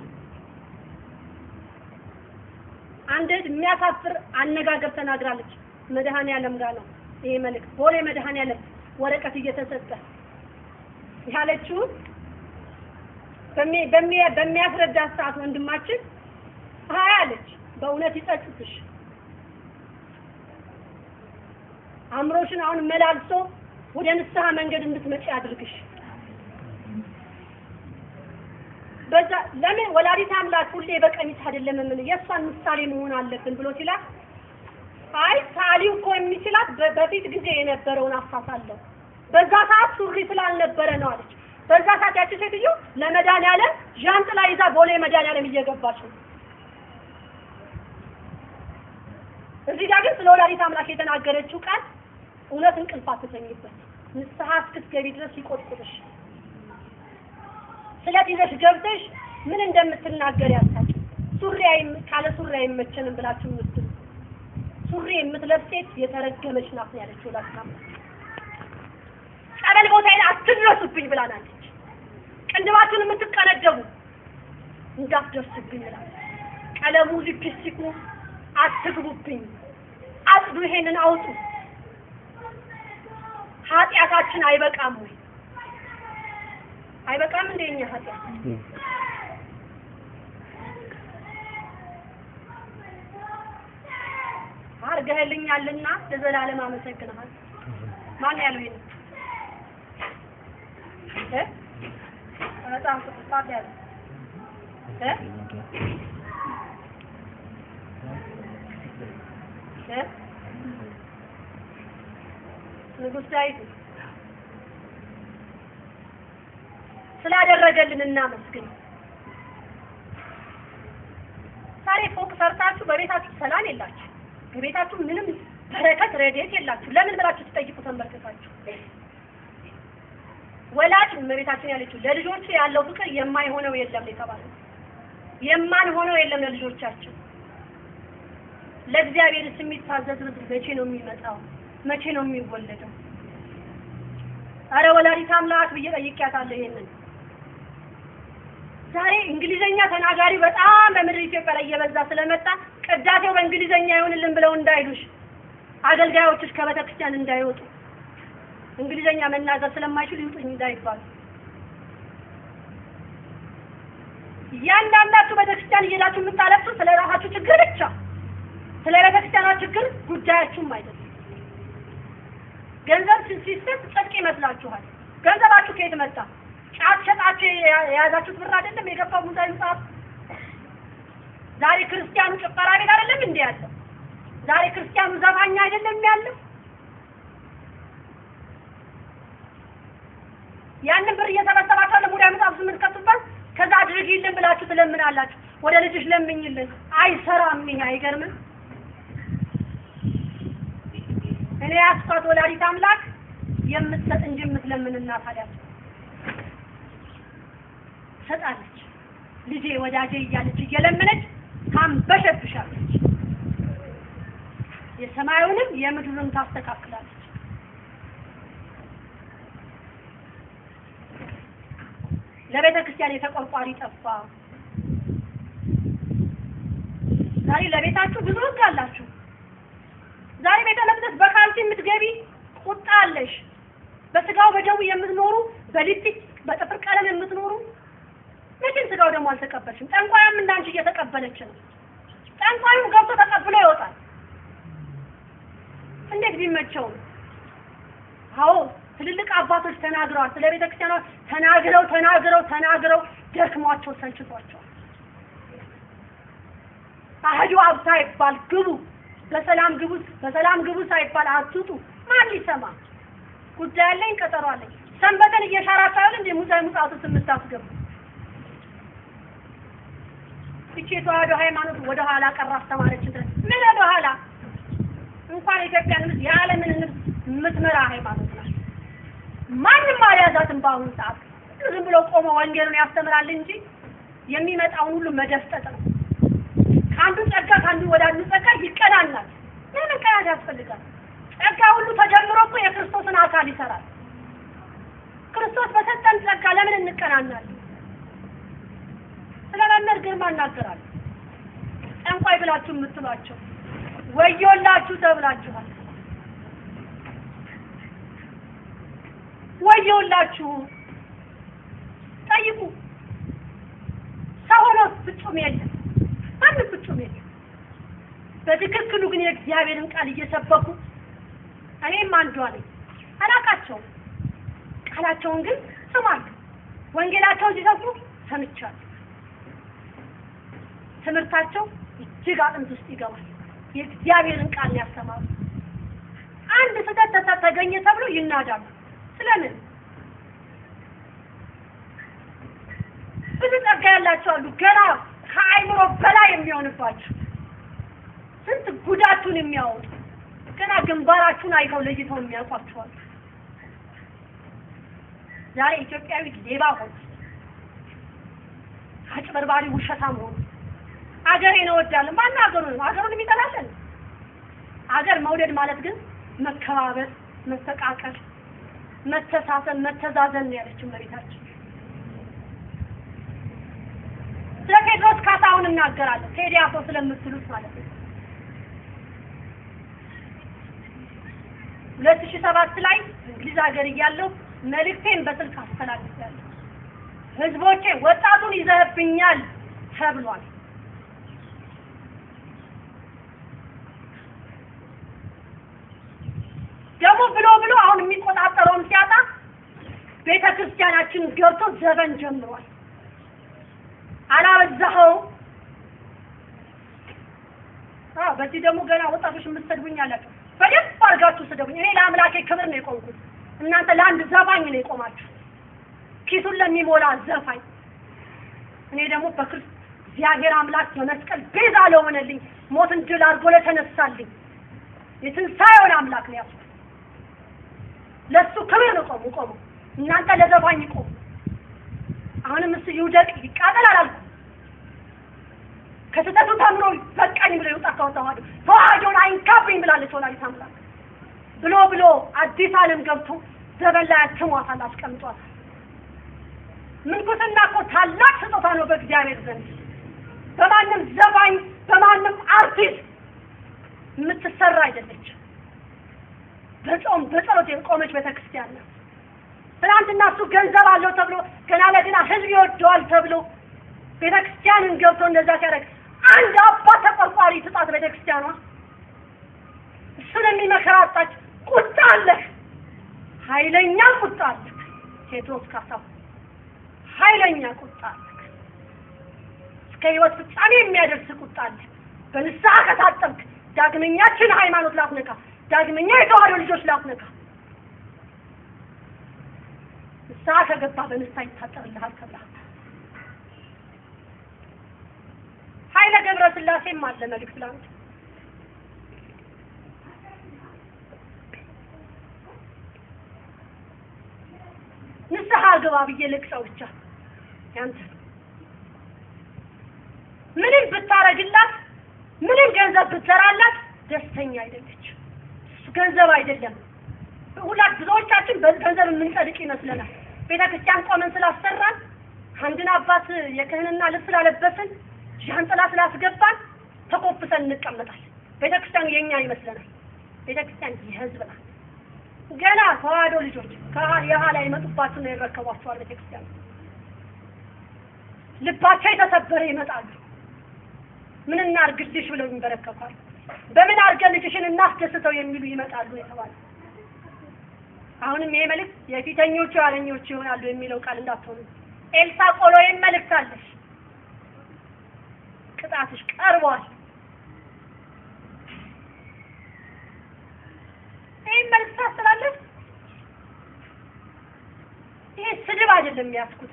አንድ የሚያሳፍር አነጋገር ተናግራለች። መድኃኔዓለም ጋር ነው ይሄ መልእክት። ቦሌ መድኃኔዓለም ወረቀት እየተሰጠ ያለችው በሚያስረዳ ሰዓት ወንድማችን አያለች በእውነት ይጸጽትሽ፣ አምሮሽን አሁን መላልሶ ወደ ንስሐ መንገድ እንድትመጪ አድርግሽ። በዛ ለምን ወላዲተ አምላክ ሁሌ በቀሚስ አይደለም ምን የሷን ምሳሌ መሆን አለብን ብሎ ሲላት አይ ሳሊው እኮ የሚችላት በፊት ጊዜ የነበረውን አፋሳለሁ በዛ ሰዓት ሱሪ ስላልነበረ ነው አለች። በዛ ሰዓት ያቺ ሴትዮ ለመድኃኔዓለም ዣንጥላ ይዛ ቦሌ መድኃኔዓለም እየገባች ነው። እዚህ ጋር ግን ስለ ወላዲተ አምላክ የተናገረችው ቃል እውነት እንቅልፍ አትተኝበት። ንስሐ እስክትገቢ ድረስ ይቆጥቁጥሽ። ስለት ይዘሽ ገብተሽ ምን እንደምትናገር ያሳቂ። ሱሪ ካለ ሱሪ አይመቸንም ብላችሁ ምትል ሱሪ የምትለብስ ሴት የተረገመች ናት ያለችው ወላዲተ አምላክ። ጸበል ቦታ ላይ አትድረሱብኝ ብላናለች። ቅንድባችሁን የምትቀነደቡ እንዳትደርሱብኝ ብላለች። ቀለሙ ሊፕስቲኩ አትግቡብኝ፣ አጽዱ፣ ይሄንን አውጡ። ኃጢአታችን አይበቃም ወይ? አይበቃም እንደኛ ኃጢአት? አርገህልኛልና ለዘላለም አመሰግናለሁ። ማን ያለው ይሄን? በጣም ተጣጣ ያለ ንጉሥ ዳዊት ስላደረገልን እናመስግን። ዛሬ ፎቅ ሰርታችሁ በቤታችሁ ሰላም የላችሁ፣ በቤታችሁ ምንም በረከት ረድኤት የላችሁ። ለምን ብላችሁ ትጠይቁ ተንበርክካችሁ። ወላጅ እመቤታችን ያለችው ለልጆቹ ያለው ፍቅር የማይሆነው የለም የተባለው የማንሆነው የለም ለልጆቻችን። ለእግዚአብሔር የሚታዘዝ መቼ ነው የሚመጣው? መቼ ነው የሚወለደው? አረ ወላዲተ አምላክ ብዬ ጠይቄያታለሁ ይሄንን። ዛሬ እንግሊዘኛ ተናጋሪ በጣም በምድር ኢትዮጵያ ላይ እየበዛ ስለመጣ ቅዳሴው በእንግሊዘኛ ይሆንልን ብለው እንዳይሉሽ፣ አገልጋዮችሽ ከቤተክርስቲያን እንዳይወጡ እንግሊዘኛ መናገር ስለማይችሉ ይውጡኝ እንዳይባሉ እያንዳንዳችሁ ቤተክርስቲያን እየሄዳችሁ የምታለቅሱ ስለ ራሳችሁ ችግር ብቻ፣ ስለ ቤተክርስቲያኗ ችግር ጉዳያችሁም አይደለም። ገንዘብ ሲሰጥ ጽድቅ ይመስላችኋል። ገንዘባችሁ ከየት መጣ? ጫት ሸጣችሁ የያዛችሁት ብር አይደለም የገባው ሙዛይ ምጽአት። ዛሬ ክርስቲያኑ ጭፈራ ቤት አይደለም እንዴ ያለው? ዛሬ ክርስቲያኑ ዘፋኝ አይደለም ያለው? ያንን ብር እየሰበሰባችሁ ለሙዳይ ምጽአት የምትከቱበት ከዛ አድርጊልን ብላችሁ ትለምናላችሁ። ወደ ልጅሽ ለምኝልን አይሰራም። ይሄ አይገርምም? እኔ ያስፋት ወላዲት አምላክ የምትሰጥ እንጂ የምትለምን እናት አይደለም። ሰጣለች። ልጄ ወዳጄ እያለች እየለመነች ታንበሸብሻለች። የሰማዩንም የምድሩንም ታስተካክላለች። ለቤተ ክርስቲያን የተቆርቋሪ ጠፋ። ዛሬ ለቤታችሁ ብዙ ሕግ አላችሁ። ዛሬ ቤተ መቅደስ በካልሲ የምትገቢ ቁጣ አለሽ። በስጋው በደሙ የምትኖሩ በሊፕስቲክ በጥፍር ቀለም የምትኖሩ መቼም ስጋው ደግሞ አልተቀበልሽም። ጠንቋይም እንዳንቺ እየተቀበለች ነው። ጠንቋዩም ገብቶ ተቀብሎ ይወጣል። እንዴት ቢመቸው? አዎ ትልልቅ አባቶች ተናግረዋል። ስለ ቤተ ክርስቲያኗ ተናግረው ደክሟቸው ሰልችቷቸዋል። አህዱ አብታ ይባል ግቡ፣ በሰላም ግቡ ሳይባል አትውጡ። ማን ሊሰማ? ጉዳይ አለኝ፣ ቀጠሮ አለኝ። ሰንበትን እየሻራችሁ አይደል እንዴ ሙዛይ ምጽአቱ የምታስገቡ? እቺ ተዋህዶ ሃይማኖት ወደ ኋላ ቀር አስተማረች እንደ ምን ወደ ኋላ እንኳን ኢትዮጵያን ምስ የዓለምን የምትመራ ሃይማኖት ናት። ማንም አልያዛትም። በአሁኑ ሰዓት ዝም ብሎ ቆሞ ወንጌሉን ያስተምራል እንጂ የሚመጣውን ሁሉ መደፍጠጥ ነው። ከአንዱ ጸጋ ከአንዱ ወደ አንዱ ጸጋ ይቀናናል። ምን ቀናት ያስፈልጋል? ጸጋ ሁሉ ተጀምሮ እኮ የክርስቶስን አካል ይሰራል። ክርስቶስ በሰጠን ጸጋ ለምን እንቀናናለን? ስለመምህር ግርማ እናገራለሁ። ጠንቋይ ብላችሁ የምትሏቸው ወዮላችሁ ተብላችኋል። ወዮላችሁ። ጠይቁ። ሰው ሆኖ ፍጹም የለም፣ ማንም ፍጹም የለም። በትክክሉ ግን የእግዚአብሔርን ቃል እየሰበኩ እኔም አንዷ ነኝ። አላቃቸውም፣ ቃላቸውን ግን ሰማለሁ። ወንጌላቸውን ሲሰብኩ ሰምቻለሁ። ትምህርታቸው እጅግ አጥንት ውስጥ ይገባል። የእግዚአብሔርን ቃል ያስተማሩ። አንድ ስህተት ተገኘ ተብሎ ይናዳሉ። ስለምን? ብዙ ጸጋ ያላቸው አሉ፣ ገና ከአይምሮ በላይ የሚሆንባቸው ስንት ጉዳቱን የሚያወጡ ገና ግንባራችሁን አይተው ለይተው የሚያውቋቸዋል። ዛሬ ኢትዮጵያዊ ሌባ ሆነ፣ አጭበርባሪ ውሸታም ሆነ። አገሬን እወዳለሁ። ማን አገሩን የሚጠላለን? አገር መውደድ ማለት ግን መከባበር፣ መፈቃቀር፣ መተሳሰብ፣ መተዛዘን ነው ያለችው መሬታችን። ስለ ቴድሮስ ካሳሁን እናገራለሁ። ቴዲ አፍሮ ስለምትሉት ማለት ነው። 2007 ላይ እንግሊዝ ሀገር እያለሁ መልእክቴን በስልክ አስተላልፌያለሁ። ህዝቦቼ ወጣቱን ይዘህብኛል ተብሏል። ደግሞ ብሎ አሁን የሚቆጣጠረውን ሲያጣ ቤተክርስቲያናችን ገብቶ ዘበን ጀምሯል። አላበዛኸው? በዚህ ደግሞ ገና ወጣቶች የምትሰድቡኝ አላችሁ። በደንብ አድርጋችሁ ስደቡኝ። እኔ ለአምላኬ ክብር ነው የቆምኩት። እናንተ ለአንድ ዘፋኝ ነው የቆማችሁ፣ ኪሱን ለሚሞላ ዘፋኝ። እኔ ደግሞ እግዚአብሔር አምላክ በመስቀል ቤዛ ለሆነልኝ፣ ሞትን ድል አድርጎ ለተነሳልኝ የትንሣኤውን አምላክ ነው ያልኩት። ለሱ ክብር ነው ቆሙ። እናንተ ለዘፋኝ ቆሙ። አሁንም እሱ ይውደቅ ይቃጠል አላልኩም። ከስተቱ ተምሮ በቃኝ ብሎ ይውጣ። ተዋህዶን አይንካብኝ ብላለች ወላዲተ አምላክ። ብሎ አዲስ ዓለም ገብቶ ዘበን ላይ አትሟታል፣ አስቀምጧል። ምንኩስና እኮ ታላቅ ስጦታ ነው በእግዚአብሔር ዘንድ። በማንም ዘፋኝ በማንም አርቲስት የምትሰራ አይደለች። በጾም በጸሎት የቆመች ቤተክርስቲያን ነው። ትናንትና እሱ ገንዘብ አለው ተብሎ ገና ለገና ህዝብ ይወደዋል ተብሎ ቤተክርስቲያንን ገብቶ እንደዛ ሲያደርግ አንድ አባት ተቆርቋሪ ትጣት ቤተክርስቲያኗ እሱን የሚመከራጣች ቁጣ አለ፣ ኃይለኛ ቁጣ አለ። ቴዎድሮስ ካሳው ኃይለኛ ቁጣ አለ፣ እስከ ሕይወት ፍጻሜ የሚያደርስ ቁጣ አለ። በንስሐ ከታጠብክ ዳግመኛችን ሃይማኖት ላትነካ፣ ዳግመኛ የተዋህዶ ልጆች ላትነካ፣ ንስሐ ከገባ በንስሐ ይታጠብልሃል ተብለሃል። ኃይለ ገብረ ሥላሴም አለ መልእክት ላንተ ንስሐ ግባ ብዬ ልቅሰው ብቻ ያንተ ምንም ብታረግላት ምንም ገንዘብ ብትሰራላት ደስተኛ አይደለች። እሱ ገንዘብ አይደለም። ሁላት ብዙዎቻችን በገንዘብ የምንጸድቅ ይመስለናል። ቤተክርስቲያን ቆመን ስላሰራን አንድን አባት የክህንና ልብስ ስላለበስን ዣንጥላ ስላስገባን ተቆፍሰን እንቀመጣለን። ቤተክርስቲያን የኛ ይመስለናል። ቤተክርስቲያን የሕዝብ ናት። ገና ተዋህዶ ልጆች የኋላ ይመጡባችሁ ነው ይረከቧቸዋል። ቤተክርስቲያን ልባቸው የተሰበረ ይመጣሉ። ምን እናርግልሽ ብለው ይንበረከኳል። በምን አርገን ልጅሽን እናስደስተው የሚሉ ይመጣሉ የተባለ። አሁንም ይሄ መልእክት የፊተኞቹ ያለኞቹ ይሆናሉ የሚለው ቃል እንዳትሆኑ። ኤልሳ ቆሎ መልእክት አለሽ፣ ቅጣትሽ ቀርቧል። ይሄ መልእክት አስተላለፍ። ይሄ ስድብ አይደለም የሚያስኩት።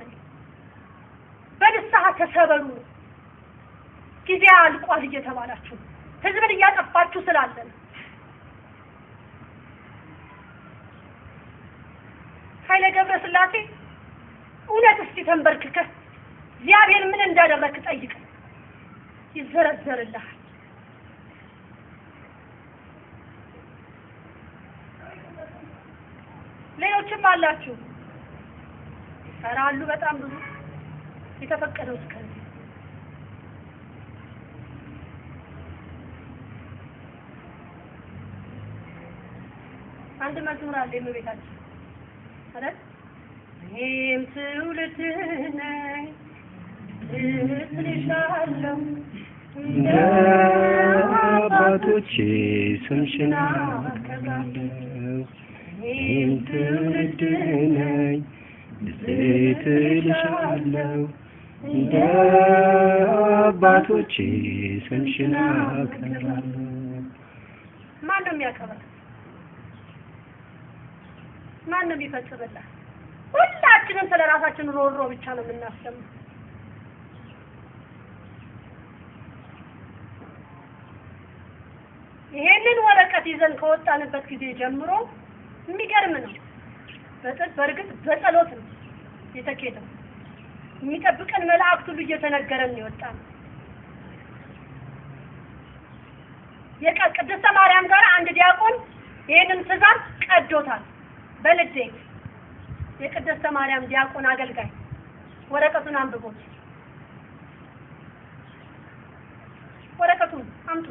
በንስሐ ተሰበሩ። ጊዜ አልቋል እየተባላችሁ ህዝብን እያጠፋችሁ ስላለ ኃይለ ገብረ ሥላሴ እውነት እስቲ ተንበርክከህ እግዚአብሔር ምን እንዳደረክ ጠይቅ፣ ይዘረዘርልሃል። ሌሎችም አላችሁ ይሰራሉ። በጣም ብዙ የተፈቀደው እስከዚህ አንድ መዝሙር አለ የእመቤታችን አይደል? እኔም ትውልድ ነኝ እልልሻለሁ እንደ አባቶቼ ስምሽን አከብራለሁ። እኔም ትውልድ ነኝ እልልሻለሁ እንደ አባቶቼ ስምሽን አከብራለሁ። ማን ነው የሚያከብረው? ማን ነው የሚፈጽምልህ? ሁላችንም ስለ ራሳችን ሮሮ ብቻ ነው የምናስበው። ይሄንን ወረቀት ይዘን ከወጣንበት ጊዜ ጀምሮ የሚገርም ነው። በእርግጥ በጸሎት ነው የተኬደው። የሚጠብቀን መላእክት ሁሉ እየተነገረን ነው የወጣነው። ቅድስተ ማርያም ጋር አንድ ዲያቆን ይሄንን ትእዛዝ ቀዶታል። በልዴት የቅድስተ ማርያም ዲያቆን አገልጋይ ወረቀቱን አንብቦት፣ ወረቀቱን አምጡ።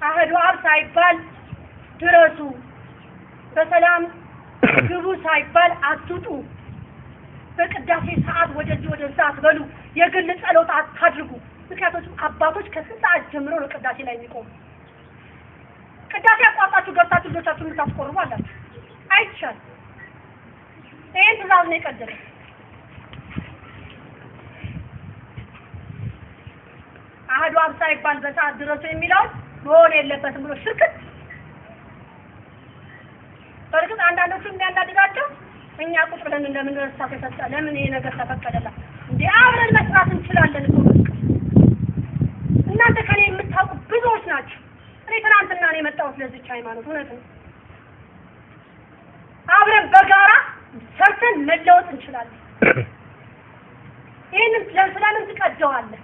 አህዱ አብ ሳይባል ድረሱ፣ በሰላም ግቡ ሳይባል አትውጡ፣ በቅዳሴ ሰዓት ወደዚህ ወደዛ አትበሉ፣ የግል ጸሎት አታድርጉ። ምክንያቱም አባቶች ከስንት ሰዓት ጀምሮ ነው ቅዳሴ ላይ የሚቆሙ። ቅዳሴ አቋርጣችሁ ገብታችሁ ልጆቻችሁን የምታስቆርቡ አላችሁ። አይቻልም። ይሄን ትእዛዝ ነው የቀደረ። አህዱ አብ ሳይባል በሰዓት ድረሱ የሚለው መሆን የለበትም ብሎ ሽርክት። በእርግጥ አንዳንዶቹ የሚያናድዳቸው እኛ ቁጭ ብለን እንደምንረሳ ተሰጠ፣ ለምን ይሄ ነገር ተፈቀደላ? እንዴ አብረን መስራት እንችላለን እኮ። እናንተ ከኔ የምታውቁ ብዙዎች ናችሁ። እኔ ትናንትና ነው የመጣሁት ለዚች ሃይማኖት። እውነት ነው። አብረን በጋራ ሰርተን መለወጥ እንችላለን። ይሄንን ስለምን ትቀደዋለህ?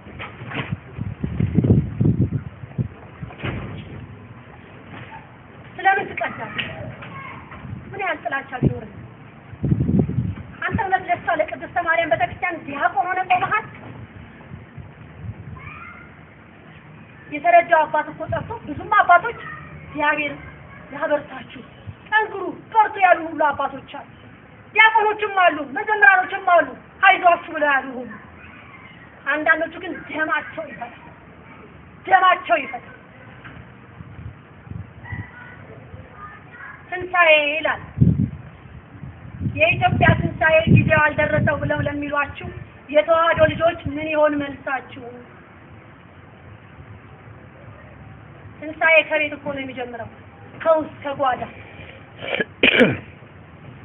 ስለምን ትቀዳለህ? ምን ያህል ጥላቻ ቢኖርህ አንተ ለስለሳ ለቅድስተ ማርያም ቤተክርስቲያን ዲያቆን ሆነ ቆመሃል። የተረዳው አባት እኮ ጠፍቶ ብዙም አባቶች እግዚአብሔር ያበርታችሁ ጠንክሩ በርቱ ያሉ ሁሉ አባቶች አሉ። ዲያቆኖችም አሉ፣ መዘምራኖችም አሉ፣ አይዟችሁ ብለው ያሉ ሁሉ አንዳንዶቹ ግን ደማቸው ይፈታል። ትንሣኤ ይላል። የኢትዮጵያ ትንሣኤ ጊዜው አልደረሰው ብለው ለሚሏችሁ የተዋህዶ ልጆች ምን ይሆን መልሳችሁ? ትንሣኤ ከቤት እኮ ነው የሚጀምረው፣ ከውስጥ ከጓዳ።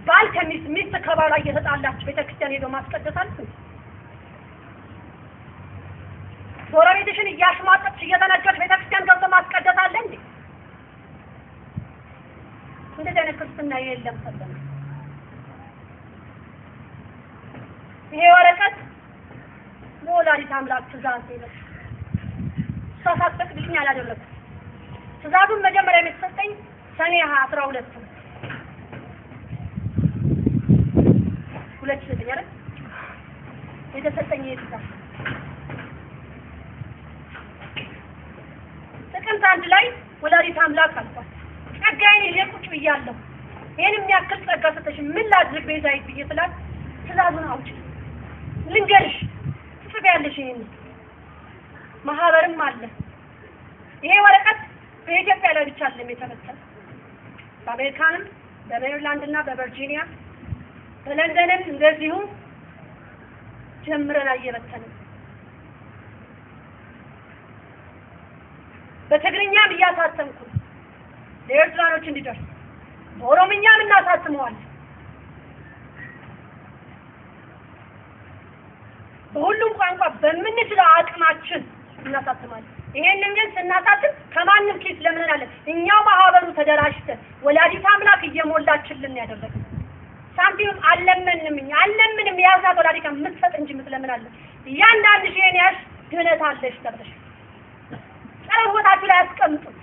ባል ከሚስት፣ ሚስት ከባሏ እየተጣላችሁ ቤተክርስቲያን ሄዶ ማስቀደስ አለ? ጎረቤትሽን እያሽሟጠጥሽ እየተነገርሽ ቤተክርስቲያን ገብቶ ማስቀደስ አለ እንዴ? እንደዚህ አይነት ክርስትና የለም ተብሏል። ይሄ ወረቀት ለወላዲተ አምላክ ትእዛዝ ነው። እሷ ሳትፈቅድልኝ አላደረኩም። ትእዛዙን መጀመሪያ የተሰጠኝ ሰኔ 12 2009 አይደል የተሰጠኝ ትእዛዝ። ጥቅምት 1 ላይ ወላዲተ አምላክ አልኳት ጸጋዬን ይዤ ቁጭ ብያለሁ። ይሄን የሚያክል ጸጋ ሰጠሽ ምን ላድርግ ቤዛዊት ብዬ ስላት ትእዛዙን አውጪ ልንገርሽ ትጽፊያለሽ። ይሄን ማህበርም አለ። ይሄ ወረቀት በኢትዮጵያ ላይ ብቻ አይደለም የተበተነው፣ በአሜሪካንም በሜሪላንድ እና በቨርጂኒያ በለንደንም እንደዚሁ ጀምረን እየበተንን በትግርኛም እያሳተምኩ ለኤርትራኖች እንዲደርስ በኦሮምኛም እናሳትመዋለን። በሁሉም ቋንቋ በምንችለው አቅማችን እናሳትማለን። ይሄንን ግን ስናሳትም ከማንም ኪስ ለምን አለ እኛው ማህበሩ ተደራጅተን ወላዲተ አምላክ እየሞላችልን ያደረገ ሳንቲም አለምንም ያዛት ወላዲተ የምትሰጥ እንጂ የምትለምን አለ። እያንዳንድሽ ይሄን ያሽ ድህነት አለሽ ተብለሽ ጸሎት ቦታችሁ ላይ አስቀምጡት።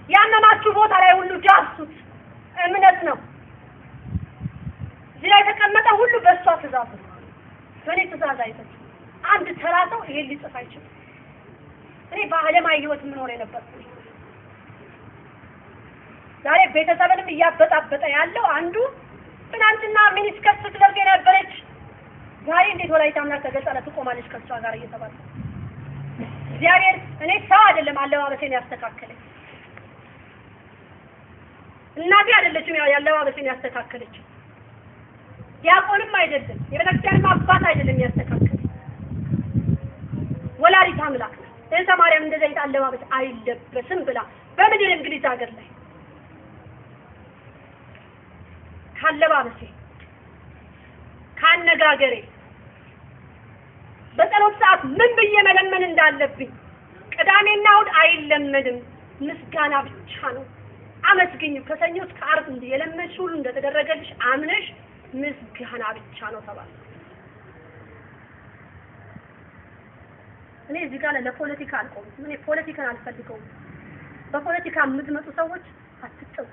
ያመማችሁ ቦታ ላይ ሁሉ ዳሱት። እምነት ነው። እዚህ ላይ የተቀመጠ ሁሉ በእሷ ትእዛዝ ነው። በእኔ ትእዛዝ አይደለም። አንድ ተራ ሰው ይሄን ሊጽፍ አይችልም። እኔ በዓለማዊ ህይወት የምኖር የነበርኩ ዛሬ ቤተሰብንም እያበጣበጠ ያለው አንዱ ትናንትና ሚኒስከርት ስትለብስ የነበረች ዛሬ እንዴት ወላዲተ አምላክ ተገልጣ ትቆማለች ከሷ ጋር እየተባለ እግዚአብሔር እኔ ሰው አይደለም አለባበሴን ያስተካከለኝ። እናቴ አይደለችም ያለባበሴን ያስተካከለች። ዲያቆንም አይደለም የቤተክርስቲያንም አባት አይደለም ያስተካከለኝ። ወላዲተ አምላክ እንተ ማርያም እንደዚህ አይነት አለባበስ አይለበስም ብላ በምድር እንግሊዝ ሀገር ላይ ካለባበሴ ካነጋገሬ በጸሎት ሰዓት ምን ብዬ መለመን እንዳለብኝ ቅዳሜና እሑድ አይለመድም፣ ምስጋና ብቻ ነው። አመስግኝ ከሰኞ እስከ ዓርብ የለመንሽ ሁሉ እንደተደረገልሽ አምነሽ ምስጋና ብቻ ነው ተባለ። እኔ እዚህ ጋር ለፖለቲካ አልቆምም። እኔ ፖለቲካን አልፈልገውም። በፖለቲካ የምትመጡ ሰዎች አትጠጉ፣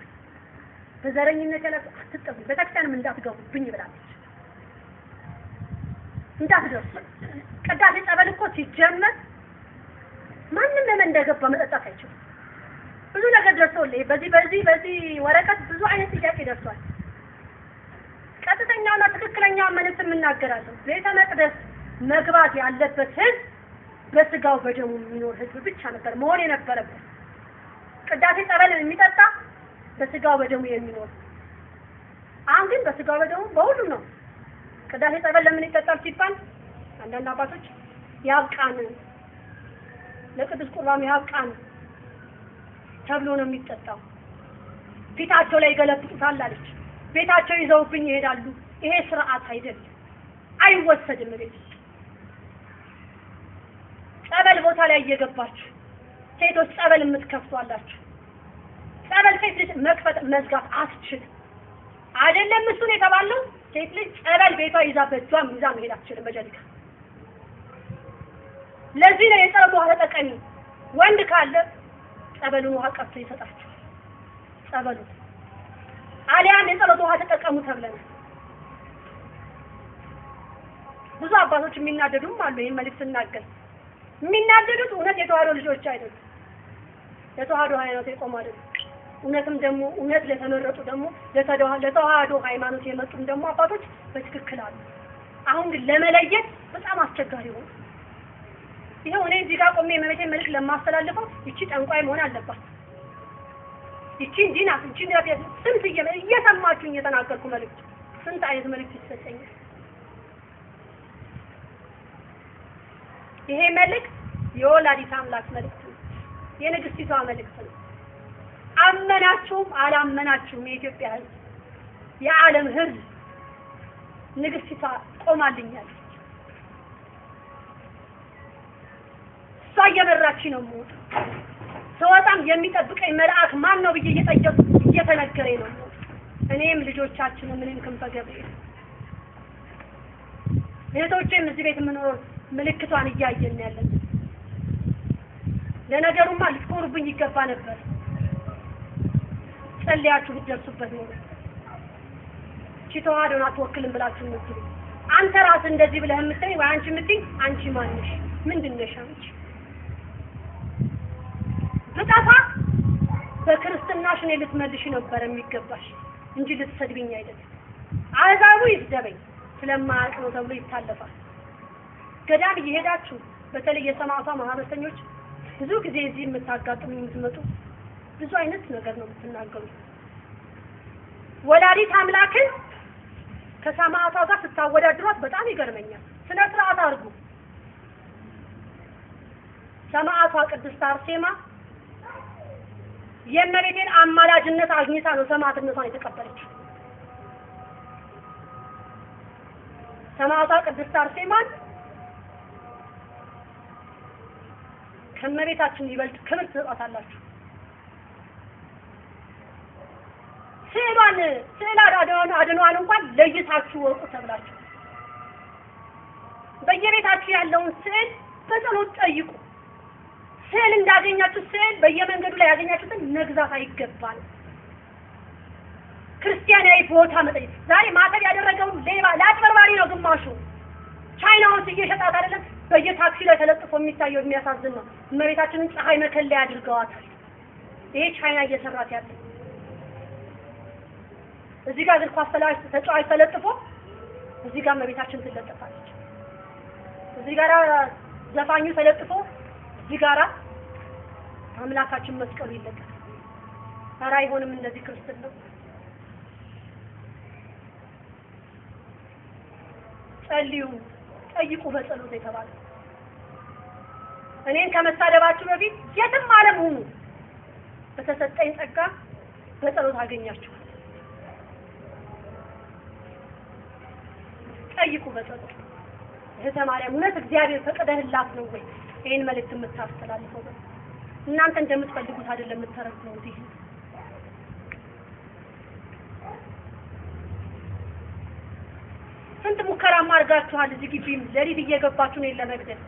በዘረኝነት ያለ አትጠጉ፣ ቤተክርስቲያንም እንዳትገቡብኝ ብላለች። እንዳትደርሱ ቅዳሴ ጸበል እኮ ሲጀመር ማንም ለምን እንደገባ መጠጣት አይችልም። ብዙ ነገር ደርሶልኝ በዚህ ወረቀት ብዙ አይነት ጥያቄ ደርሷል። ቀጥተኛውና ትክክለኛው መልእክት እናገራለሁ። ቤተ መቅደስ መግባት ያለበት ህዝብ በስጋው በደሙ የሚኖር ህዝብ ብቻ ነበር መሆን የነበረበት። ቅዳሴ ጸበልን የሚጠጣ በስጋው በደሙ የሚኖር አሁን ግን በስጋው በደሙ በሁሉም ነው። ቅዳሴ ጸበል ለምን ይጠጣል ሲባል አንዳንድ አባቶች ያብቃን ለቅዱስ ቁርባኑ ያብቃን ተብሎ ነው የሚጠጣው። ፊታቸው ላይ ገለብጡታል አለች። ቤታቸው ይዘውብኝ ይሄዳሉ። ይሄ ስርዓት አይደለም፣ አይወሰድም። ቤት ጸበል ቦታ ላይ እየገባችሁ ሴቶች ጸበል የምትከፍቱ አላችሁ። ጸበል ሴት ልጅ መክፈት መዝጋት አትችልም። አይደለም እሱን የተባለው ሴት ልጅ ጸበል ቤቷ ይዛ በእጇም ይዛ መሄድ አትችልም በጀሪካ። ለዚህ ነው የጸበል ውሃ ተጠቀሚ። ወንድ ካለ ጸበሉን ውሃ ቀብቶ ይሰጣችሁ። ጸበሉ አሊያም የጸሎት ውሃ ተጠቀሙ ተብለናል። ብዙ አባቶች የሚናደዱም አሉ። ይሄን መልእክት እናገር የሚናደዱት እውነት የተዋህዶ ልጆች አይደሉም። ለተዋህዶ ሃይማኖት የቆሙ አይደሉም። እውነትም ደግሞ እውነት ለተመረጡ ደግሞ ለተዋህዶ ሃይማኖት የመጡም ደግሞ አባቶች በትክክል አሉ። አሁን ግን ለመለየት በጣም አስቸጋሪ ነው። ይሄው እኔ እዚህ ጋር ቆሜ የመቤቴን መልክ ለማስተላልፈው እቺ ጠንቋይ መሆን አለባት፣ እቺ እንዲህ ናት፣ እቺ እንዲህ ናት፣ ስንት እየሰማችሁኝ የተናገርኩ መልእክት ስንት አይነት መልእክት ይሰጠኛል። ይሄ መልእክት የወላዲተ አምላክ መልእክት ነው፣ የንግስቲቷ መልእክት ነው። አመናችሁም አላመናችሁም የኢትዮጵያ ሕዝብ የዓለም ሕዝብ ንግስቲቷ ቆማልኛለች። እሷ እየመራችኝ ነው የምወጣው። ስወጣም የሚጠብቀኝ መልአክ ማን ነው ብዬ እየጠየቁ እየተነገረኝ ነው የምወጣው። እኔም ልጆቻችንም ምንም ክንፈ ገብርኤል እህቶቼም እዚህ ቤት የምኖረው ምልክቷን እያየን ያለን። ለነገሩማ ልትኮሩብኝ ይገባ ነበር፣ ጸልያችሁ ብትደርሱበት ነው። እቺ ተዋህዶን አትወክልም ብላችሁ የምትሉ አንተ ራስህ እንደዚህ ብለህ የምትለኝ ወይ አንቺ የምትይኝ አንቺ ማን ነሽ? ምንድን ነሽ አንቺ? ብጠፋ በክርስትናሽ እኔ ልትመልሽ ነበር የሚገባሽ እንጂ ልትሰድብኝ አይደለም። አሕዛቡ ይስደበኝ ስለማያውቅ ነው ተብሎ ይታለፋል። ገዳም እየሄዳችሁ በተለይ የሰማዕቷ ማህበረተኞች ብዙ ጊዜ እዚህ የምታጋጥሙ የምትመጡ ብዙ አይነት ነገር ነው የምትናገሩ። ወላዲት አምላክን ከሰማዕቷ ጋር ስታወዳድሯት በጣም ይገርመኛል። ስነ ስርዓት አድርጉ። ሰማዕቷ ቅድስት አርሴማ የእመቤቴን አማላጅነት አግኝታ ነው ሰማዕትነቷን የተቀበለችው። ሰማዕቷ ቅድስት አርሴማን ከእመቤታችን ይበልጥ ክብር ትሰጣላችሁ። ስዕል አድኗን እንኳን ለይታችሁ ወቁ ተብላችሁ በየቤታችሁ ያለውን ስዕል በጸሎት ጠይቁ። ስዕል እንዳገኛችሁ ስዕል በየመንገዱ ላይ ያገኛችሁትን መግዛት አይገባል። ክርስቲያናዊ ቦታ መጠየቅ። ዛሬ ማተብ ያደረገውን ሌባ ለአጭበርባሪ ነው ግማሹ። ቻይናውን እየሸጣት አይደለም በየታክሲ ላይ ተለጥፎ የሚታየው የሚያሳዝን ነው። እመቤታችንን ፀሐይ መከለያ አድርገዋታል። ይሄ ቻይና እየሰራት ያለ እዚህ ጋር እግር ኳስ ተጫዋች ተለጥፎ እዚህ ጋር እመቤታችን ትለጥፋለች። እዚህ ጋር ዘፋኙ ተለጥፎ እዚህ ጋር አምላካችን መስቀሉ ይለቀቃል። ኧረ አይሆንም እንደዚህ ክርስትና። ጸልዩ፣ ጠይቁ በጸሎት የተባለ እኔን ከመሳደባችሁ በፊት የትም ዓለም ሁኑ በተሰጠኝ ጸጋ በጸሎት አገኛችኋል። ጠይቁ በጸሎት። እህተ ማርያም እውነት እግዚአብሔር ፈቅደህላት ነው ወይ ይሄን መልእክት የምታስተላልፈው? እናንተ እንደምትፈልጉት አይደለም የምትተረጉሙት። ይሄ ስንት ሙከራ ማርጋችኋል። እዚህ ግቢም ለሊት እየገባችሁ ነው ለመግደል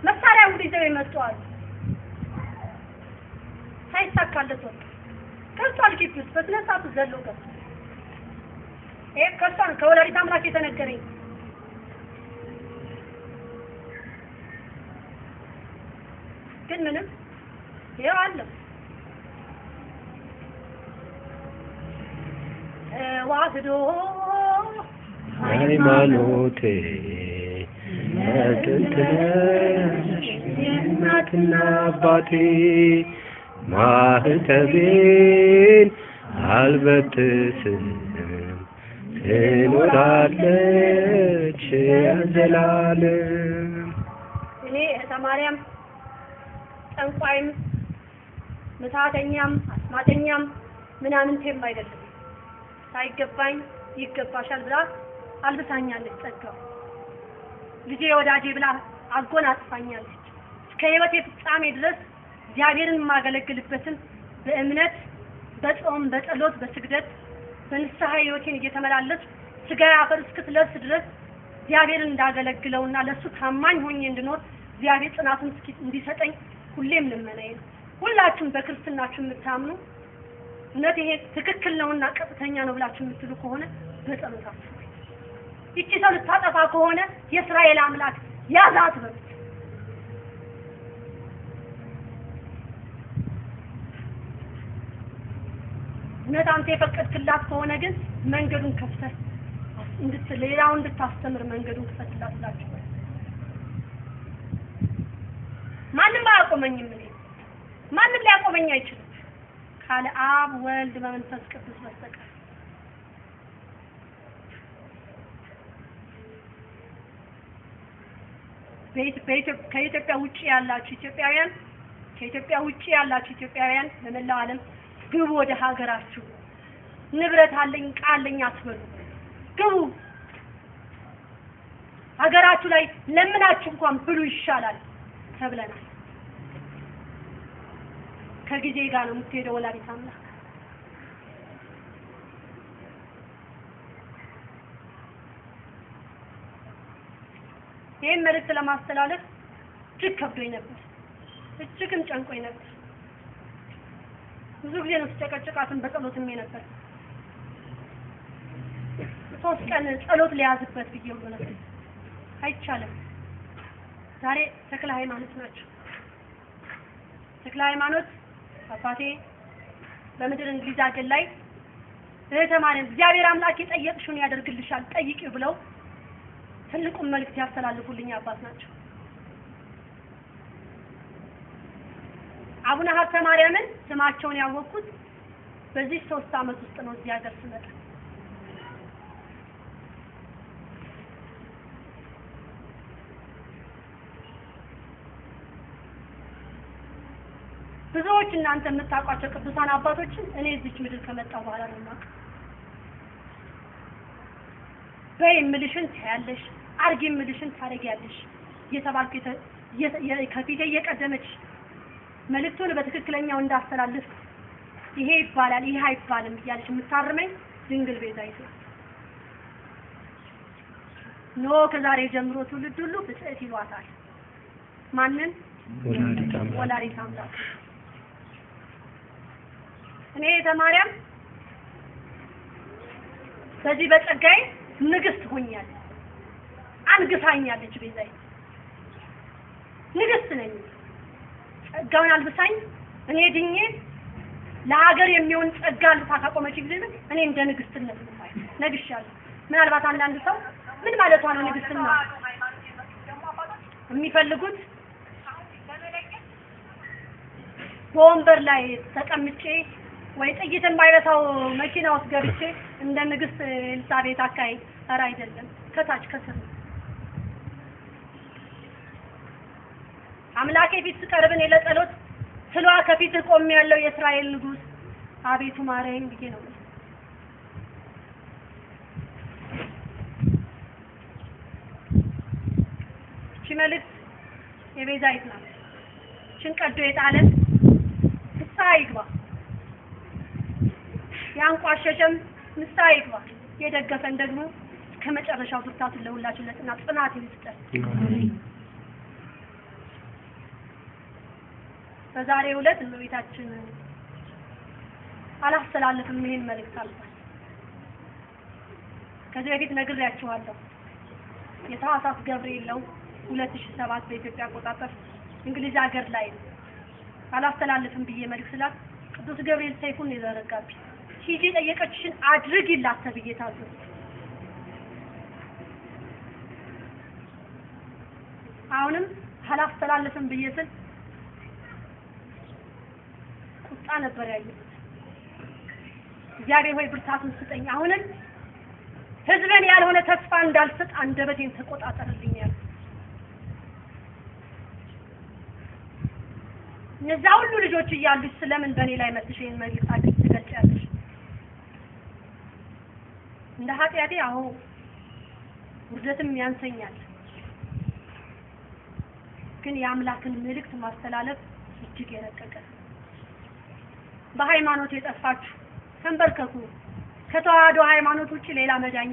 መሳሪያ ሁሉ ይዘው ይመጣሉ። ሳይሳካለት ወጣ ከሷል ግቢ ውስጥ በስነ ስርዓቱ ዘሎ ገባ። ይሄ ከሷን ከወላዲተ አምላክ የተነገረኝ ግን ምንም ይሄው አለ። ተዋህዶ ሃይማኖቴ ጥንት ነሽ እናትና አባቴ ማህተቤን አልበጥስም ትኖራለች ዘላለም። እኔ እህተ ማርያም ጠንቋይም ምታተኛም አስማተኛም ምናምንቴም አይደለም። ሳይገባኝ ይገባሻል ብላ አልብሳኛለች። ጸጋው ልጄ ወዳጄ ብላ አጎናጽፋኛለች። እስከ ሕይወቴ ፍጻሜ ድረስ እግዚአብሔርን የማገለግልበትን በእምነት በጾም በጸሎት በስግደት በንስሐ ሕይወቴን እየተመላለስኩ ስጋዬ አፈር እስክትለብስ ድረስ እግዚአብሔርን እንዳገለግለውና ለሱ ታማኝ ሆኜ እንድኖር እግዚአብሔር ጽናቱን እንዲሰጠኝ ሁሌም ልመናዬ ነው። ሁላችሁም በክርስትናችሁ የምታምኑ እውነት ይሄ ትክክል ነውና ቀጥተኛ ነው ብላችሁ የምትሉ ከሆነ በጸሎት አስቡ። ይቺ ሰው ልታጠፋ ከሆነ የእስራኤል አምላክ ያዛት በሉት። እውነት አንተ የፈቀድክላት ከሆነ ግን መንገዱን ከፍተህ ሌላው እንድታስተምር መንገዱን ትፈትላላችሁ። ማንም አያቆመኝም። ማንም ሊያቆመኝ አይችልም ካለ አብ ወልድ መንፈስ ቅዱስ በስተቀር። ከኢትዮጵያ ውጪ ያላችሁ ኢትዮጵያውያን በመላው ዓለም ግቡ ወደ ሀገራችሁ። ንብረት አለኝ ቃለኝ አትበሉ፣ ግቡ። ሀገራችሁ ላይ ለምናችሁ እንኳን ብሉ ይሻላል ተብለናል። ከጊዜ ጋር ነው የምትሄደው ወላዲተ አምላክ። ይሄን መልእክት ለማስተላለፍ እጅግ ከብዶኝ ነበር፣ እጅግም ጨንቆኝ ነበር። ብዙ ጊዜ ነው ስጨቀጭቃትን በጸሎትም ነበር። 3 ቀን ጸሎት ሊያዝበት ብዬው ነበር። አይቻልም። ዛሬ ተክለ ሃይማኖት ናቸው። ተክለ ሃይማኖት አባቴ በምድር እንግሊዝ አገር ላይ እህተ ማርያም እግዚአብሔር አምላክ የጠየቅሽውን ያደርግልሻል ጠይቂው ብለው ትልቁን መልእክት ያስተላልፉልኝ አባት ናቸው። አቡነ ሀብተ ማርያምን ስማቸውን ያወቅኩት በዚህ 3 ዓመት ውስጥ ነው። እዚህ ሀገር ስመጣ ብዙዎች እናንተ የምታውቋቸው ቅዱሳን አባቶችን እኔ እዚህ ምድር ከመጣሁ በኋላ ነው የማውቀው። በእምልሽን ታያለሽ፣ አርጊ እምልሽን ታረጊያለሽ እየተባልኩ ከፊቴ እየቀደመች መልእክቱን በትክክለኛው እንዳስተላልፍ ይሄ ይባላል ይሄ አይባልም እያለች የምታርመኝ ድንግል ቤዛዊት ነው። ከዛሬ ጀምሮ ትውልድ ሁሉ ብጽዕት ይሏታል። ማንን? ወላዲተ አምላክ። እኔ ተማሪያም በዚህ በጸጋዬ ንግስት ሆኛለሁ። አንግሳኛለች ቤዛዊት። ንግስት ነኝ። ጸጋውን አልብሳኝ እኔ ድኜ ለሀገር የሚሆን ጸጋ ልታቆመች ጊዜ እኔ እንደ ንግስትነት ነግሻለሁ። ምናልባት አንዳንድ ሰው ምን ማለቷ ነው ንግስትና የሚፈልጉት? በወንበር ላይ ተቀምጬ ወይ ጥይት የማይበታው መኪና ውስጥ ገብቼ እንደ ንግስት ኤልሳቤጥ አካይ ኧረ አይደለም። ከታች ከስር አምላኬ ፊት ስቀርብ እኔ ለጸሎት ስሏ ከፊት ቆም ያለው የእስራኤል ንጉስ አቤቱ ማረኝ ብዬ ነው። እቺ መልእክት የቤዛዊት ናት። እቺን ቀዶ የጣለ ንስሐ ይግባ፣ ያንቋሸሸም ንስሐ ይግባ፣ የደገፈን ደግሞ ከመጨረሻው ብርታቱን ለሁላችን ጽናት ይስጠን። በዛሬው ዕለት እመቤታችን አላስተላለፍም ይሄን መልእክት አልኳት። ከዚህ በፊት ነግሬያችኋለሁ። የታህሳስ ገብርኤል ነው 2007 በኢትዮጵያ አቆጣጠር እንግሊዝ ሀገር ላይ አላስተላለፍም ብዬ መልእክት ስላት ቅዱስ ገብርኤል ሰይፉን ይዘረጋብኝ ሂጂ ጠየቀችሽን አድርጊላት ተብዬ ታዘዝኩ። አሁንም አላስተላለፍም ብዬ ስል ቁጣ ነበር ያየሁት። እግዚአብሔር ሆይ ብርታቱን ስጠኝ፣ አሁንም ህዝብን ያልሆነ ተስፋ እንዳልሰጥ አንደበቴን ተቆጣጠርልኝ ያልኩት። እነዛ ሁሉ ልጆች እያሉሽ ስለምን በእኔ ላይ መጥተሽ ይሄን መልእክት አድርጊ ትገልጫለሽ? እንደ ኃጢአቴ አዎ ውርደትም ያንሰኛል። ግን የአምላክን መልእክት ማስተላለፍ እጅግ የረቀቀ። በሃይማኖት የጠፋችሁ ተንበርከኩ። ከተዋህዶ ሃይማኖት ውጪ ሌላ መዳኛ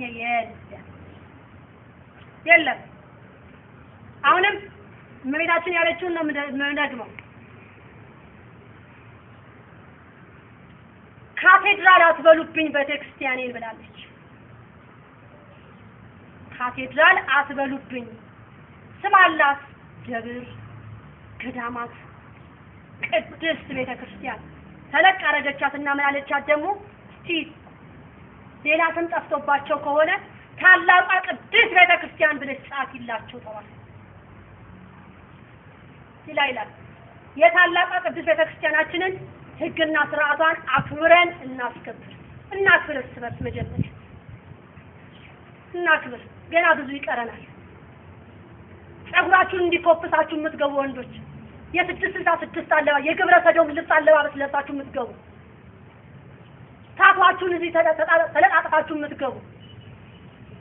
የለም። አሁንም እመቤታችን ያለችውን ነው የምንደግመው። ካቴድራል አትበሉብኝ ቤተክርስቲያኔን ብላለች። ካቴድራል አትበሉብኝ። ስም አላት፣ ደብር፣ ገዳማት፣ ቅድስት ቤተክርስቲያን ተለቅ አረገቻትና ምን አለቻት ደግሞ እስቲ ሌላ ስም ጠፍቶባቸው ከሆነ ታላቋ ቅድስት ቤተክርስቲያን ብለሽ ጻፊላቸው ተባለ። ይላል የታላቋ ቅድስት ቤተክርስቲያናችንን ሕግና ስርዓቷን አክብረን እናክብር እርስ በርስ መጀመሪያ እናክብር። ገና ብዙ ይቀረናል። ጸጉራችሁን እንዲኮፍሳችሁ የምትገቡ ወንዶች የ666 አለባበስ የግብረ ሰዶም ልብስ አለባበስ ለብሳችሁ የምትገቡ ታቷችሁን እዚህ ተለጣጥፋችሁ የምትገቡ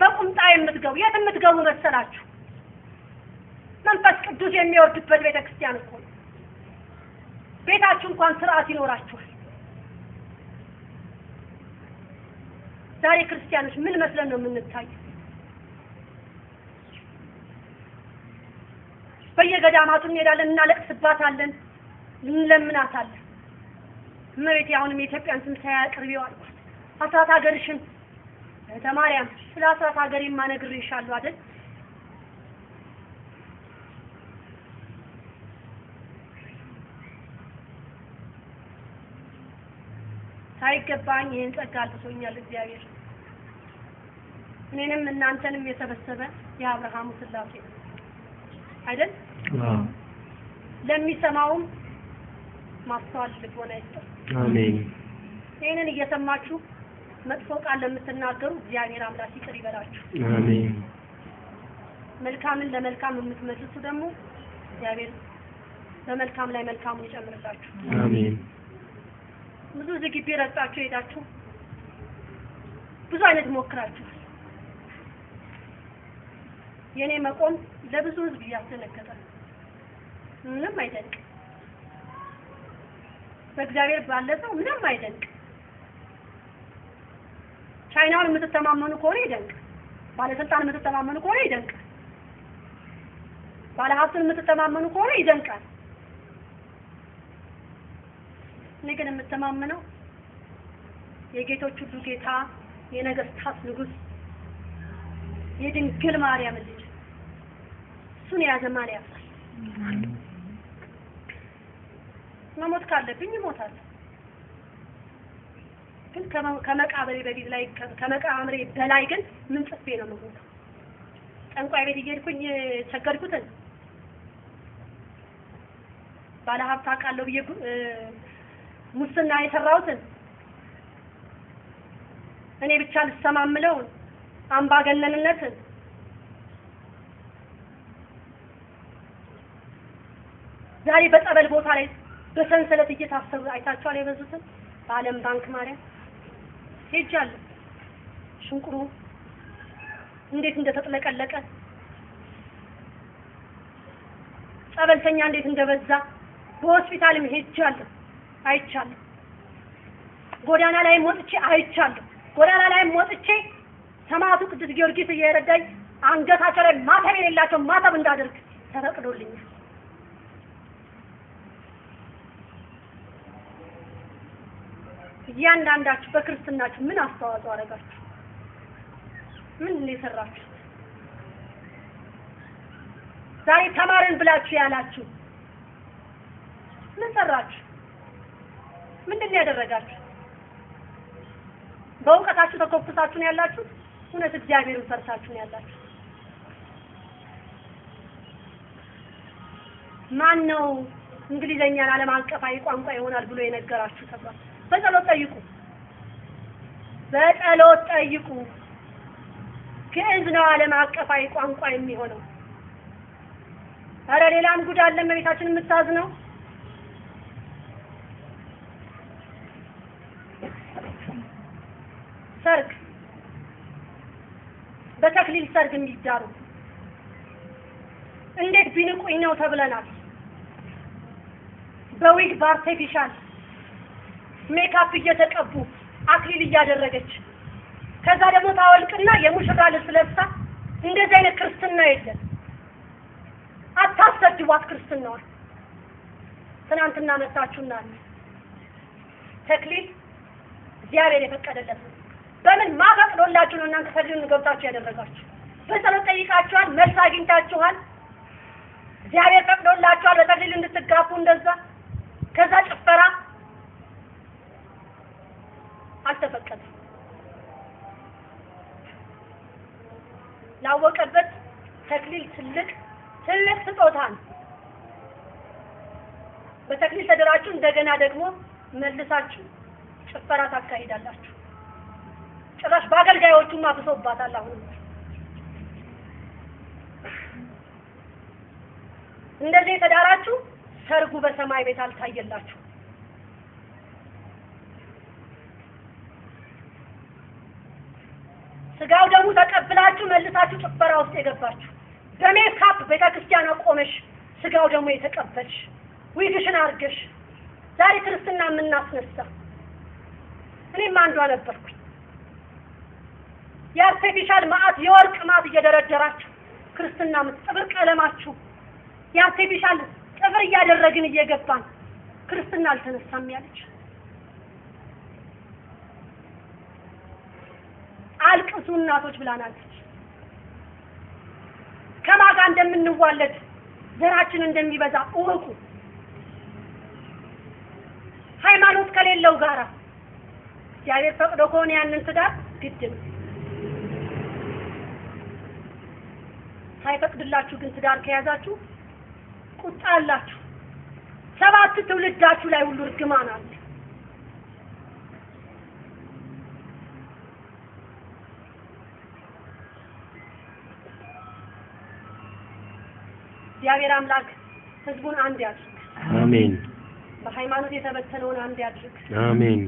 በቁምጣ የምትገቡ የት የምትገቡ መሰላችሁ? መንፈስ ቅዱስ የሚወርድበት ቤተክርስቲያን እኮ ነው። ቤታችሁ እንኳን ስርዓት ይኖራችኋል። ዛሬ ክርስቲያኖች ምን መስለን ነው የምንታየው? በየገዳማቱ እንሄዳለን፣ እናለቅስባታለን፣ እንለምናታለን። እመቤቴ አሁንም የኢትዮጵያን ስም ሳያቅርቢው አልኳት። አስራት ሀገርሽን ተማሪያም ስለ አስራት ሀገሬማ ነግሬሻለሁ አይደል? ሳይገባኝ ይሄን ጸጋ አልብሶኛል እግዚአብሔር። እኔንም እናንተንም የሰበሰበ የአብርሃሙ ስላሴ አይደል? ለሚሰማውም ማስተዋል ልቦና ይስጥ። አሜን። ይሄንን እየሰማችሁ መጥፎ ቃል ለምትናገሩ እግዚአብሔር አምላክ ይቅር ይበላችሁ። አሜን። መልካምን ለመልካም የምትመልሱ ደግሞ እግዚአብሔር በመልካም ላይ መልካሙን ይጨምርላችሁ። አሜን። ብዙ ዝግቢ ረግጣችሁ ሄዳችሁ ብዙ አይነት ሞክራችኋል። የኔ መቆም ለብዙ ህዝብ ያስደነገጠ ምንም አይደንቅ። በእግዚአብሔር ባለሰው ምንም አይደንቅ። ቻይናውን የምትተማመኑ ከሆነ ይደንቅ። ባለስልጣን የምትተማመኑ ከሆነ ይደንቅ። ባለሀብትን የምትተማመኑ ከሆነ ይደንቃል። እኔ ግን የምተማመነው የጌቶች ሁሉ ጌታ የነገስታት ንጉስ የድንግል ማርያም ልጅ እሱን የያዘ ማን ያፍራል? መሞት ካለብኝ እሞታለሁ። ግን ከመቃብሬ በፊት ላይ ከመቃብሬ በላይ ግን ምን ጽፌ ነው የምሞተው? ጠንቋይ ቤት እየሄድኩኝ ቸገርኩትን ባለሀብት አውቃለሁ ብዬ ሙስና የሰራሁትን እኔ ብቻ ልሰማምለውን አምባገነንነትን ዛሬ በጸበል ቦታ ላይ በሰንሰለት እየታሰሩ አይታችኋል። የበዙትን በዓለም ባንክ ማርያም ሄጃለሁ። ሽንቁሩ እንዴት እንደተጥለቀለቀ ጸበልተኛ እንዴት እንደበዛ በሆስፒታልም ሄጃለሁ አይቻለሁ። ጎዳና ላይ ሞጥቼ አይቻለሁ። ጎዳና ላይ ሞጥቼ ሰማዕቱ ቅዱስ ጊዮርጊስ እየረዳኝ አንገታቸው ላይ ማተብ የሌላቸው ማተብ እንዳደርግ ተፈቅዶልኛል። እያንዳንዳችሁ በክርስትናችሁ ምን አስተዋጽኦ አደረጋችሁ? ምን የሰራችሁ? ዛሬ ተማርን ብላችሁ ያላችሁ ምን ሰራችሁ? ምንድን ነው ያደረጋችሁ? በእውቀታችሁ ተኮፍሳችሁ ነው ያላችሁ? እውነት እግዚአብሔርን ፈርታችሁ ነው ያላችሁ? ማን ነው እንግሊዘኛን ዓለም አቀፋዊ ቋንቋ ይሆናል ብሎ የነገራችሁ? ተባለ። በጸሎት ጠይቁ፣ በጸሎት ጠይቁ። ግዕዝ ነው ዓለም አቀፋዊ ቋንቋ የሚሆነው። ኧረ ሌላም ጉድ አለ። እመቤታችን የምታዝነው ሰርግ፣ በተክሊል ሰርግ የሚዳሩ እንዴት ቢንቁኝ ነው ተብለናል። በዊግ በአርቲፊሻል ሜካፕ እየተቀቡ አክሊል እያደረገች ከዛ ደግሞ ታወልቅና የሙሽራ ልብስ ለብሳ እንደዚህ አይነት ክርስትና የለም። አታሰድቧት ክርስትናዋን። ትናንትና መጣችሁና ተክሊል እግዚአብሔር የፈቀደለት ነው። በምን ማፈቅዶላችሁ ነው እናንተ ተክሊልን ገብታችሁ ያደረጋችሁ? በጸሎት ጠይቃችኋል፣ መልስ አግኝታችኋል። እግዚአብሔር ፈቅዶላችኋል በተክሊል እንድትጋቡ እንደዛ። ከዛ ጭፈራ አልተፈቀደም። ላወቀበት ተክሊል ትልቅ ስጦታ ነው። በተክሊል ተደራችሁ እንደገና ደግሞ መልሳችሁ ጭፈራ ታካሂዳላችሁ። ጭራሽ በአገልጋዮቹም አፍሶባታል። አሁን እንደዚህ የተዳራችሁ ሰርጉ በሰማይ ቤት አልታየላችሁ። ስጋው ደግሞ ተቀብላችሁ መልሳችሁ ጭፈራ ውስጥ የገባችሁ በሜካፕ ቤተክርስቲያን ቆመሽ ስጋው ደግሞ የተቀበልሽ ዊግሽን አርገሽ ዛሬ ክርስትና የምናስነሳ እኔም አንዷ ነበርኩኝ። የአርቲፊሻል ማዕት የወርቅ ማዕት እየደረደራችሁ ክርስትና ጥፍር ቀለማችሁ የአርቲፊሻል ጥፍር እያደረግን እየገባን ክርስትና አልተነሳም ያለች አልቅሱ እናቶች ብላናለች። ከማጋ እንደምንዋለድ ዘራችን እንደሚበዛ እወቁ። ሃይማኖት ከሌለው ጋራ እግዚአብሔር ፈቅዶ ከሆነ ያንን ትዳር ግድ ነው። ሳይፈቅድላችሁ ግን ትዳር ከያዛችሁ ቁጣ አላችሁ። 7 ትውልዳችሁ ላይ ሁሉ እርግማን አለ። እግዚአብሔር አምላክ ህዝቡን አንድ ያድርግ። አሜን። በሃይማኖት የተበተነውን አንድ ያድርግ። አሜን።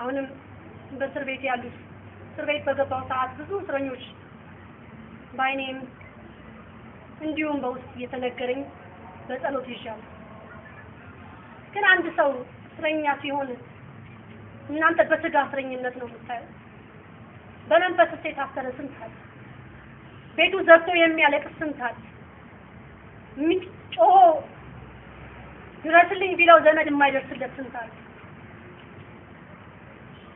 አሁንም በእስር ቤት ያሉት እስር ቤት በገባው ሰዓት ብዙ እስረኞች ባይኔም እንዲሁም በውስጥ እየተነገረኝ በጸሎት ይሻል። ግን አንድ ሰው እስረኛ ሲሆን እናንተ በስጋ እስረኝነት ነው የምታዩት። በመንፈስ የታሰረ ስንት አለ። ቤቱ ዘግቶ የሚያለቅስ ስንት አለ። ጮሆ ድረስልኝ ቢለው ዘመድ የማይደርስለት ስንት አለ።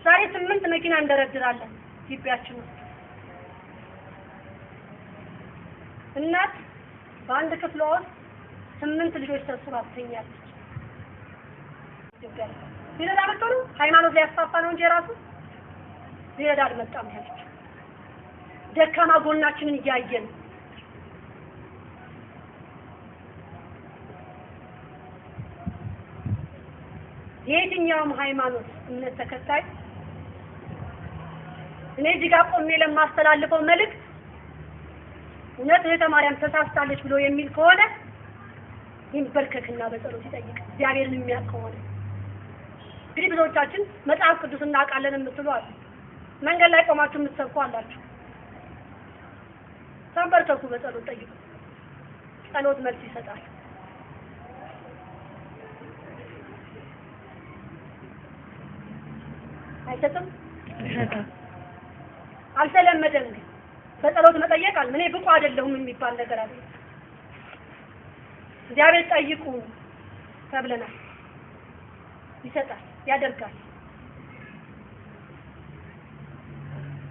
ዛሬ 8 መኪና እንደረድራለን ግቢያችን ውስጥ። እናት በአንድ ክፍሏ ውስጥ 8 ልጆች ሰብስባ ትተኛለች። ሊረዳ መጥቶ ነው ሃይማኖት ሊያስፋፋ ነው እንጂ ራሱ ሊረዳ አልመጣም ያለች። ደካማ ጎናችንን እያየን የየትኛውም ሃይማኖት እምነት ተከታይ እኔ እዚህ ጋር ቆሜ ለማስተላልፈው መልእክት እውነት እህተ ማርያም ተሳስታለች ብሎ የሚል ከሆነ ይንበርከክና በጸሎት ይጠይቅ እግዚአብሔርን የሚያውቅ ከሆነ። እንግዲህ ብዙዎቻችን መጽሐፍ ቅዱስ እናውቃለን የምትሉ አሉ። መንገድ ላይ ቆማችሁ የምትሰብኩ አላችሁ። ተንበርከኩ፣ በጸሎት ጠይቁ። ጸሎት መልስ ይሰጣል። አይሰጥም? አልተለመደም። ግን በጸሎት መጠየቅ አለ። እኔ ብቁ አይደለሁም የሚባል ነገር አለ። እግዚአብሔር ጠይቁ ተብለናል። ይሰጣል፣ ያደርጋል።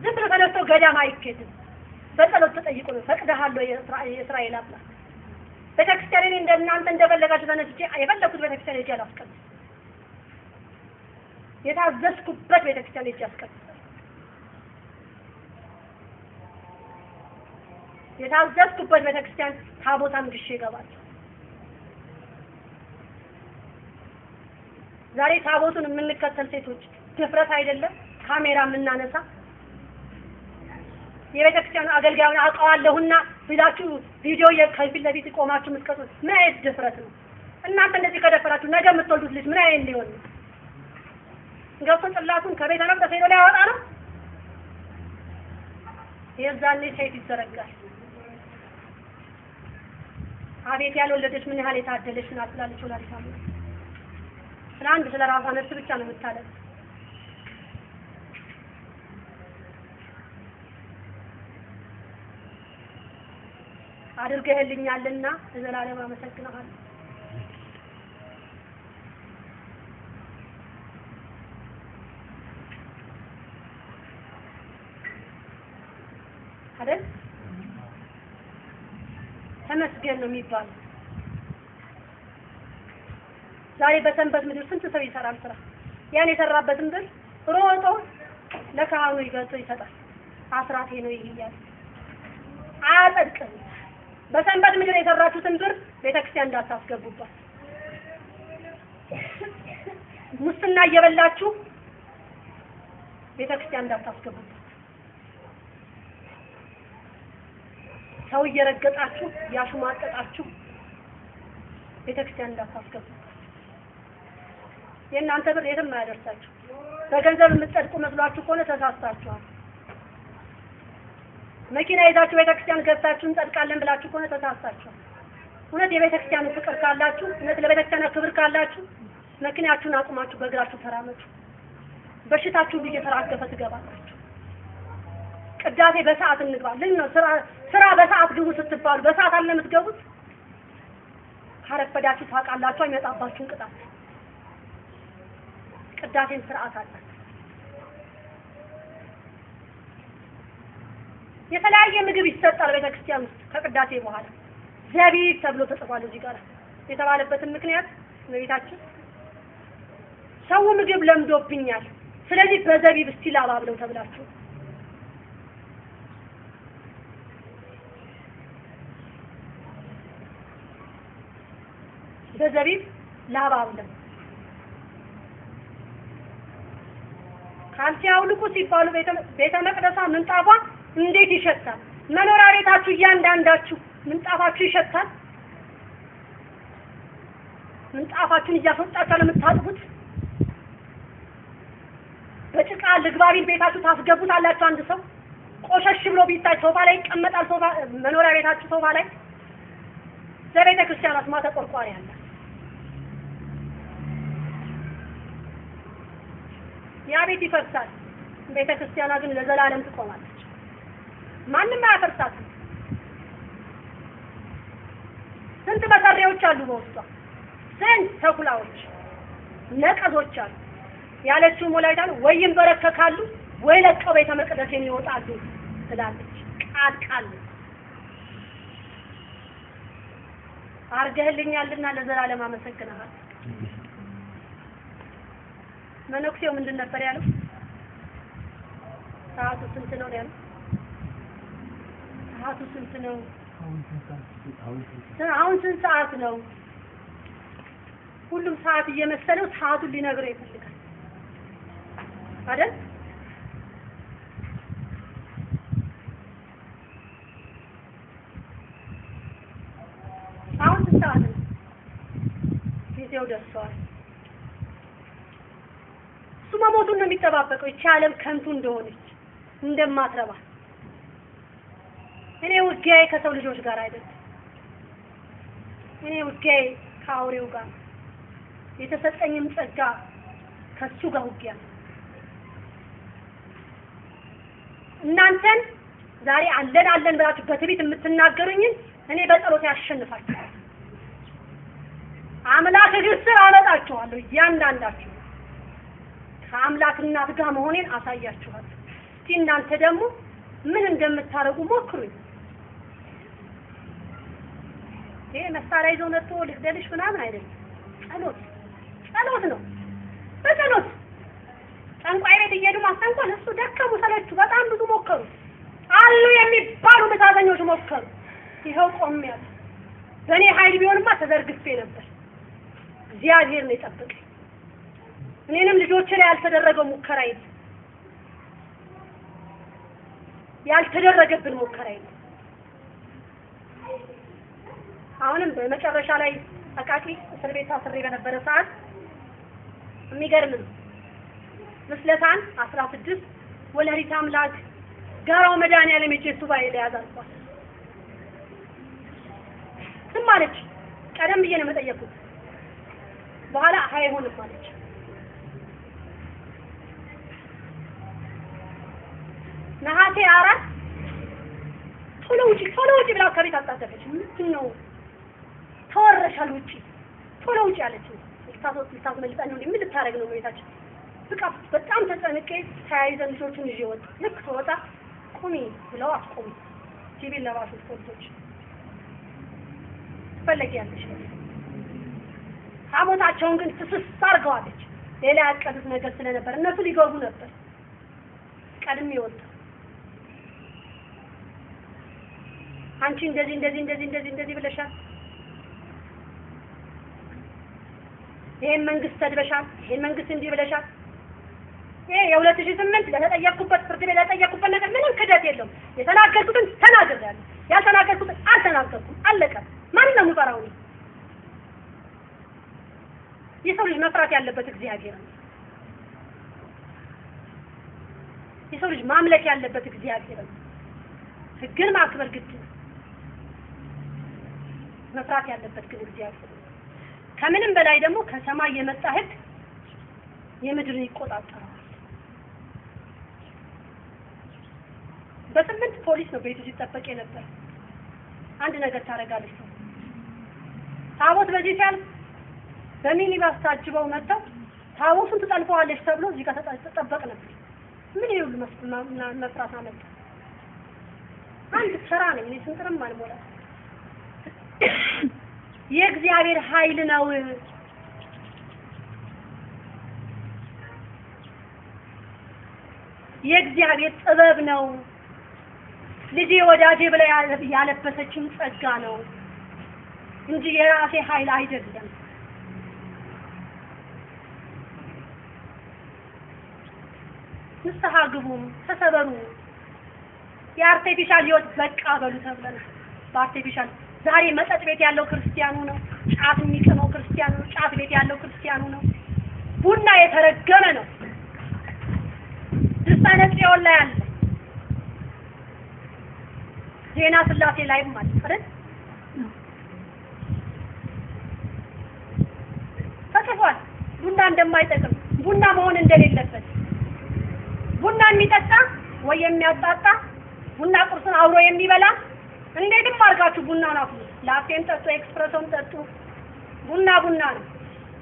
ዝም ብሎ ተነስቶ ገዳም አይኬድም። በጸሎት ተጠይቁ ነው። ፈቅደሃለሁ የእስራኤል አምላክ። ቤተክርስቲያኔን እንደናንተ እንደፈለጋችሁ ተነስቼ የፈለኩት ቤተክርስቲያን ሄጄ አላስቀምጥም። የታዘዝኩበት ቤተክርስቲያን ሄጄ አስቀምጣለሁ። የታዘዝኩበት ቤተክርስቲያን ታቦት አንግሼ እገባለሁ። ዛሬ ታቦቱን የምንከተል ሴቶች ድፍረት አይደለም? ካሜራ የምናነሳ የቤተክርስቲያኑ አገልጋዩን አውቀዋለሁና ብላችሁ ቪዲዮ ከፊት ለፊት ቆማችሁ የምትቀርጹት ምን አይነት ድፍረት ነው? እናንተ እንደዚህ ከደፈራችሁ ነገ የምትወልዱት ልጅ ምን አይነት ሊሆን ነው? ገብቶ ጽላቱን ከቤተ መቅደስ ሄዶ ላይ ያወጣ ነው። የዛኔ ሰይፍ ይዘረጋል። አቤት ያልወለደች ምን ያህል የታደለች ናት ትላለች ወላዲተ አምላክ። ስለ አንድ ስለ ራሷ ነፍስ ብቻ ነው የምታለቅ። አድርገህልኛልና ለዘላለም አመሰግናለሁ። አይደል? ተመስገን ነው የሚባለው። ዛሬ በሰንበት ምድር ስንት ሰው ይሰራል ስራ። ያን የሰራበትን ብር ሮጦ ለካህኑ ይሰጣል። አስራቴ ነው ይያል አያጸድቅም። በሰንበት ምድር የሰራችሁትን ብር ቤተክርስቲያን እንዳታስገቡባት። ሙስና እየበላችሁ ቤተክርስቲያን እንዳታስገቡባት። ሰው እየረገጣችሁ ያሹማጠጣችሁ ቤተክርስቲያን እንዳታስገቡባት። የእናንተ ብር የትም አያደርሳችሁ። በገንዘብ የምትጸድቁ መስሏችሁ ከሆነ ተሳስታችኋል። መኪና ይዛችሁ ቤተክርስቲያን ገብታችሁ እንጸድቃለን ብላችሁ ከሆነ ተሳስታችኋል። እውነት የቤተክርስቲያን ፍቅር ካላችሁ፣ እውነት ለቤተክርስቲያን ክብር ካላችሁ መኪናችሁን አቁማችሁ በእግራችሁ ተራመዱ። በሽታችሁ እየተራገፈ ትገባላችሁ። ቅዳሴ በሰዓት እንግባ። ነው ስራ በሰዓት ግቡ ስትባሉ በሰዓት አለ የምትገቡት። ካረፈዳችሁ ታውቃላችሁ አይመጣባችሁን ቅጣት። ቅዳሴን ስርዓት አለ። የተለያየ ምግብ ይሰጣል ቤተክርስቲያን ውስጥ ከቅዳሴ በኋላ ዘቢብ ተብሎ ተጽፏል። እዚህ ጋር የተባለበትን ምክንያት በቤታችን ሰው ምግብ ለምዶብኛል፣ ስለዚህ በዘቢብ እስቲ ላባ ብለው ተብላችሁ በዘቢብ ላባ ብለው ካልሲ አውልቁ ሲባሉ ቤተ መቅደሳ ምንጣፏ እንዴት ይሸታል! መኖሪያ ቤታችሁ እያንዳንዳችሁ ምንጣፋችሁ ይሸታል። ምንጣፋችሁን እያስወጣችሁ ለምታጥቡት በጭቃ ልግባቢል ቤታችሁ ታስገቡታላችሁ። አንድ ሰው ቆሸሽ ብሎ ቢታይ ሶፋ ላይ ይቀመጣል። ሶፋ መኖሪያ ቤታችሁ ሶፋ ላይ ለቤተ ክርስቲያን አስማ ተቆርቋሪ አለ። ያ ቤት ይፈርሳል። ቤተ ክርስቲያኗ ግን ለዘላለም ትቆማለች። ማንም አያፈርሳትም። ስንት መሰሪያዎች አሉ በውስጧ፣ ስንት ተኩላዎች ነቀዞች አሉ። ያለችው ሞላይታን ወይ ይንበረከካሉ ወይ ለቀው ቤተ መቅደሴን ይወጣሉ ትላለች። ቃል አርገህልኛልና ለዘላለም አመሰግናለሁ። መነኩሴው ምንድን ነበር ያለው? ሰዓቱ ስንት ነው ያለው? ሰዓቱ ስንት ነው? አሁን ስንት ሰዓት ነው? ሁሉም ሰዓት እየመሰለው ሰዓቱን ሊነግረው ይፈልጋል አይደል? አሁን ስንት ሰዓት ነው? ጊዜው ደርሷል። እሱ መሞቱን ነው የሚጠባበቀው። ይቺ ዓለም ከንቱ እንደሆነች እንደማትረባ። እኔ ውጊያዬ ከሰው ልጆች ጋር አይደለም። እኔ ውጊያዬ ከአውሬው ጋር፣ የተሰጠኝም ጸጋ ከሱ ጋር ውጊያ። እናንተን ዛሬ አለን ብላችሁ በትዕቢት የምትናገሩኝን እኔ በጸሎት ያሸንፋችኋል። አምላክ ግስር አመጣችኋለሁ። እያንዳንዳችሁ ከአምላክ እናት ጋር መሆኔን አሳያችኋለሁ። እስቲ እናንተ ደግሞ ምን እንደምታረጉ ሞክሩኝ። ይሄ መሳሪያ ይዞ መጥቶ ልግደልሽ ምናምን አይደለም። ጸሎት ነው። በጸሎት ጠንቋይ ቤት እየሄዱ ማስተንቆል እሱ ደከሙ፣ ሰለቹ፣ በጣም ብዙ ሞከሩ። አሉ የሚባሉ መታዘኞች ሞከሩ። ይኸው ቆሜያለሁ። በእኔ ኃይል ቢሆንማ ተዘርግፌ ነበር። እግዚአብሔር ነው የጠበቀኝ። እኔንም ልጆቼ ላይ ያልተደረገው ሙከራ የለም፣ ያልተደረገብን ሙከራ የለም። አሁንም በመጨረሻ ላይ አቃቂ እስር ቤት አስሬ በነበረ ሰዓት የሚገርም ነው። ምስለታን 16 ወለሪት አምላክ ጋራው መድኃኒዓለም ሱባኤ ላይ ያዛልኳት ዝም አለች። ቀደም ብዬ ነው የምጠየቁት። በኋላ አይሆንም አለች። ነሐሴ 4 ቶሎ ውጪ ብላ ከቤት አጣደፈች። ምንድን ነው ተወረሻል፣ ውጪ ቶሎ ውጪ አለች። ልታስመልጠን ነው ምን ልታረግ ነው ቤታችን? በቃ በጣም ተጨንቄ ተያይዘን ልጆቹን ይዤ ወጣ። ልክ ተወጣ ቁሚ ብለው አስቆሙ። ሲቪል ለባሾች ፖሊሶች ትፈለጊያለሽ። ታቦታቸውን ግን ትስስ አድርገዋለች። ሌላ ያቀዱት ነገር ስለነበር እነሱ ሊገቡ ነበር። ቀድሜ ወጣ። አንቺ እንደዚህ ብለሻል፣ ይሄን መንግስት ሰድበሻል፣ ይሄን መንግስት እንዲህ ብለሻል። ይሄ የ2008 ለተጠየቅኩበት ፍርድ ቤት ለተጠየቅኩበት ነገር ምንም ክደት የለውም። የተናገርኩትን ተናግሬያለሁ፣ ያልተናገርኩትን አልተናገርኩም። አለቀ። ማንን ነው የምፈራው? የሰው ልጅ መፍራት ያለበት እግዚአብሔር ነው። የሰው ልጅ ማምለክ ያለበት እግዚአብሔር ነው። ሕግን ማክበር ግድ ነው። መፍራት ያለበት ግን እግዚአብሔር ነው። ከምንም በላይ ደግሞ ከሰማይ የመጣ ሕግ የምድርን ይቆጣጠራል። በስምንት ፖሊስ ነው ቤቱ ሲጠበቅ የነበር። አንድ ነገር ታረጋለች ነው ታቦት በዚህ ሲያልፍ በሚኒባስ ታጅበው መጥተው ታቦቱን ትጠልፈዋለች ተብሎ እዚህ ጋር ተጠበቅ ነበር። ምን ይሁን መፍራት አመጣ? አንድ ስራ ነው። እኔ ስንጥርም አልሞላ። የእግዚአብሔር ኃይል ነው። የእግዚአብሔር ጥበብ ነው። ልጄ ወዳጄ ብላ ያለበሰችኝ ጸጋ ነው እንጂ የራሴ ኃይል አይደለም። ንስሐ ግቡ፣ ተሰበሩ። የአርቲፊሻል ህይወት በቃ በሉ ተብለናል። በአርቲፊሻል ዛሬ መጠጥ ቤት ያለው ክርስቲያኑ ነው። ጫት የሚቅመው ክርስቲያኑ ነው። ጫት ቤት ያለው ክርስቲያኑ ነው። ቡና የተረገመ ነው። ድስታነ ጽዮን ላይ አለ። ዜና ስላሴ ላይም አለ አይደል? ተጽፏል። ቡና እንደማይጠቅም ቡና መሆን እንደሌለበት ቡና የሚጠጣ ወይ የሚያጣጣ ቡና ቁርስን አብሮ የሚበላ እንዴትም አድርጋችሁ ቡና ነው አፍሉ። ላቴም ጠጡ፣ ኤክስፕረሶም ጠጡ። ቡና ነው።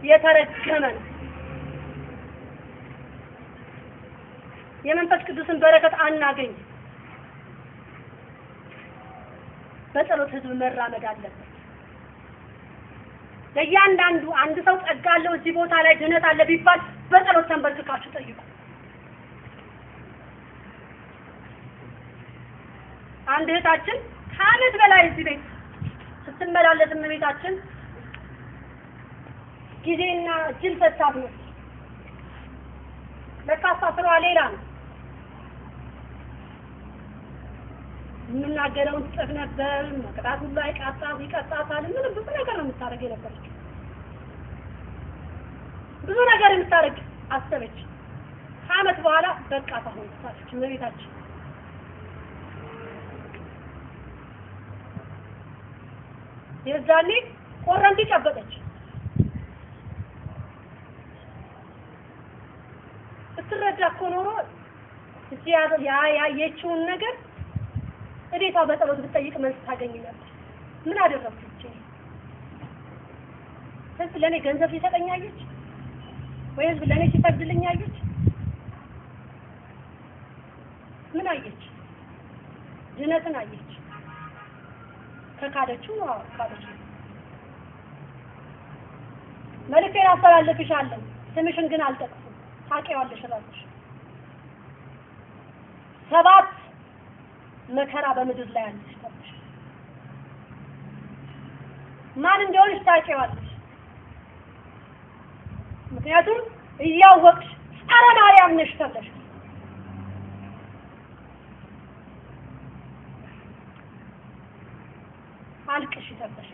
የተረገመ ነው። የመንፈስ ቅዱስን በረከት አናገኝ። በጸሎት ህዝብ መራመድ አለበት። ለእያንዳንዱ አንድ ሰው ጸጋ አለው እዚህ ቦታ ላይ ድነት አለ ቢባል በጸሎት ተንበርክካችሁ ጠይቁ። አንድ እህታችን ከዓመት በላይ እዚህ ቤት ስትመላለስ እመቤታችን ጊዜና እጅል ፈታት ነው። ለካሳ ስራዋ ሌላ ነው። የምናገረውን ጽፍ ነበር። መቅጣት ሁሉ ይቀጣታል። ምንም ብዙ ነገር ነው የምታደርግ የነበረችው። ብዙ ነገር የምታደርግ አሰበች። ከዓመት በኋላ በቃ ታሆን ታለች እመቤታችን። የዛኔ ቆረንቲ ጨበጠች። ስትረዳ እኮ ኖሮ እዚህ ያየችውን ነገር እቤቷ በጸሎት ብትጠይቅ መልስ ታገኝ ነበር። ምን አደረኩት? ህዝብ ለኔ ገንዘብ ሲሰጠኝ አየች ወይ? ህዝብ ለኔ ሲፈቅድልኝ አየች? ምን አየች? ድነትን አየች። ከካደችው ነው ካደች። መልእክቴን አስተላልፍሻለሁ። ስምሽን ግን አልጠቅስም። ታውቂዋለሽ ራስሽ። 7 መከራ በምድር ላይ አለሽ ተብለሽ ማን እንደሆነሽ ታውቂዋለሽ። ምክንያቱም እያወቅሽ ጸረ ማርያም ነሽ ተብለሽ አልቅሽ ተብለሽ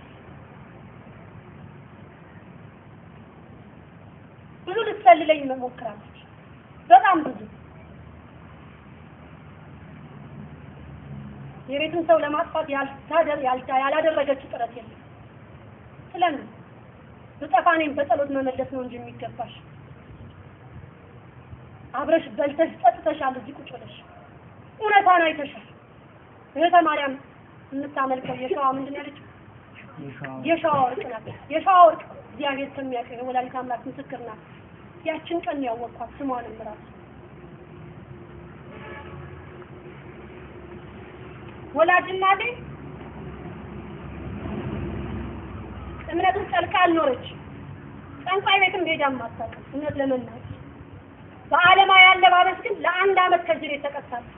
ብዙ ልትሰልለኝ መሞክራለች። በጣም ብዙ የቤቱን ሰው ለማጥፋት ያላደረገችው ጥረት የለም። ስለምን በጠፋኔም በጸሎት መመለስ ነው እንጂ የሚገባሽ። አብረሽ በልተሽ ጠጥተሻል። እዚህ ቁጭ ብለሽ እውነታን አይተሻል። እህተ ማርያም የምታመልከው የሸዋ ምንድን ነው ያለችው? የሸዋ ወርቅ ናት። የሸዋ ወርቅ እግዚአብሔር ከሚያውቀው ወላዲተ አምላክ ምስክር ናት። ያችን ቀን ያወቅኳት ስሟንም ራሱ ወላጅ እናቴ እምነቱን ጠልቃ አልኖረች። ጠንቋይ ቤትም ሄዳም አታውቅም። እውነት ለመናገር በዓለማዊ አለባበስ ግን ለአንድ ዓመት ከዚህ ቤት ተቀጣለች።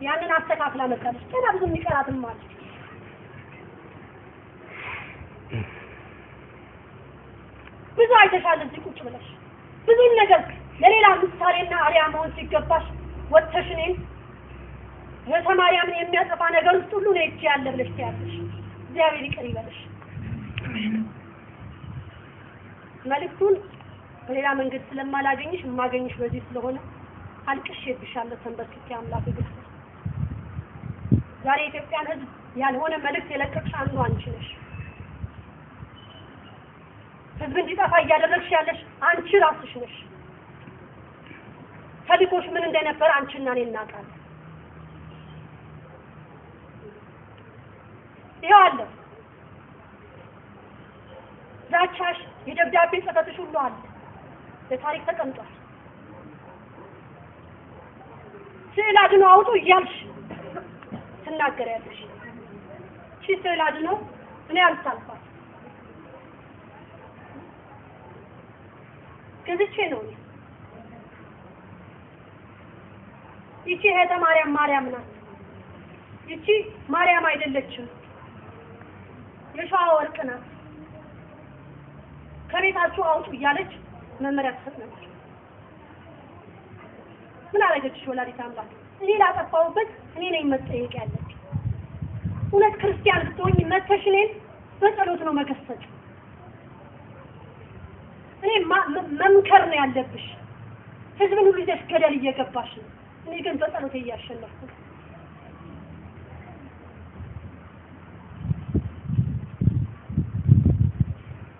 ያንን አስተካክላ መጣለች። ገና ብዙ የሚቀራትም ማለት ብዙ አይተሻል። እዚህ ቁጭ ብለሽ ብዙ ነገር ለሌላ ምሳሌና አርአያ መሆን ሲገባሽ ወጥተሽ እኔን በሰማርያምን የሚያጠፋ ነገር ውስጥ ሁሉ ነው እቺ ያለ ብለሽ ትያለሽ። እግዚአብሔር ይቅር ይበልሽ። መልእክቱን በሌላ መንገድ ስለማላገኝሽ የማገኝሽ በዚህ ስለሆነ አልቅሼብሻለሁ። ተንበርክኬ አምላክ ይግለጽ። ዛሬ የኢትዮጵያን ሕዝብ ያልሆነ መልእክት የለቀቅሽ አንዱ አንቺ ነሽ። ሕዝብ እንዲጠፋ እያደረግሽ ያለሽ አንቺ ራስሽ ነሽ። ተልእኮሽ ምን እንደነበረ አንቺና እኔ እናውቃለን። ይኸው አለ ዛቻሽ፣ የደብዳቤ ጽፈትሽ ሁሉ አለ በታሪክ ተቀምጧል። ስዕል አድኖ አውጡ እያልሽ ትናገሪያለሽ። እሺ ስዕል አድኖ እኔ አልሳልፋት ገዝቼ ነው። ይቺ እህተ ማርያም ናት። ይቺ ማርያም አይደለችም፣ የሸዋ ወርቅ ናት። ከቤታችሁ አውጡ እያለች መመሪያ ትሰጥ ነበር። ምን አደረገችሽ ወላዲተ አምላክ? እኔ ላጠፋሁበት እኔ ነኝ መጠየቅ ያለብኝ። እውነት ክርስቲያን ብትሆኚ መተሽ እኔን በጸሎት ነው መገሰጽ። እኔ መምከር ነው ያለብሽ። ህዝብን ሁሉ ይዘሽ ገደል እየገባሽ ነው። እኔ ግን በጸሎት እያሸነፍኩ ነው።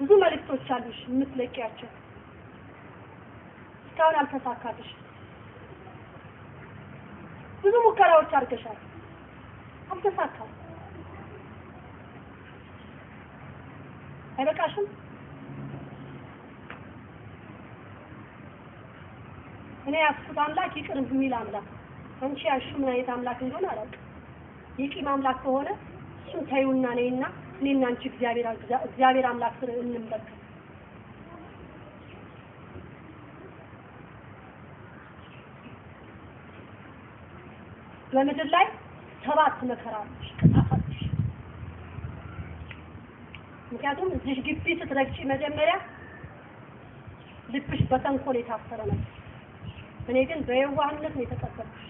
ብዙ መልእክቶች አሉሽ የምትለቂያቸው፣ እስካሁን አልተሳካልሽ። ብዙ ሙከራዎች አድርገሻል፣ አልተሳካም። አይበቃሽም? እኔ ያስኩት አምላክ ይቅር የሚል አምላክ፣ አንቺ ያልሽው ምን አይነት አምላክ እንደሆነ አላውቅም። የቂም አምላክ ከሆነ እሱን ተይውና ነይና እኔና አንቺ እግዚአብሔር አምላክ ስር እንመለክ። በምድር ላይ 7 መከራዎች ከታፋለሽ። ምክንያቱም እዚህ ግቢ ስትረግጪ መጀመሪያ ልብሽ በተንኮል የታሰረ ነው። እኔ ግን በየዋህነት ነው የተቀበልኩሽ።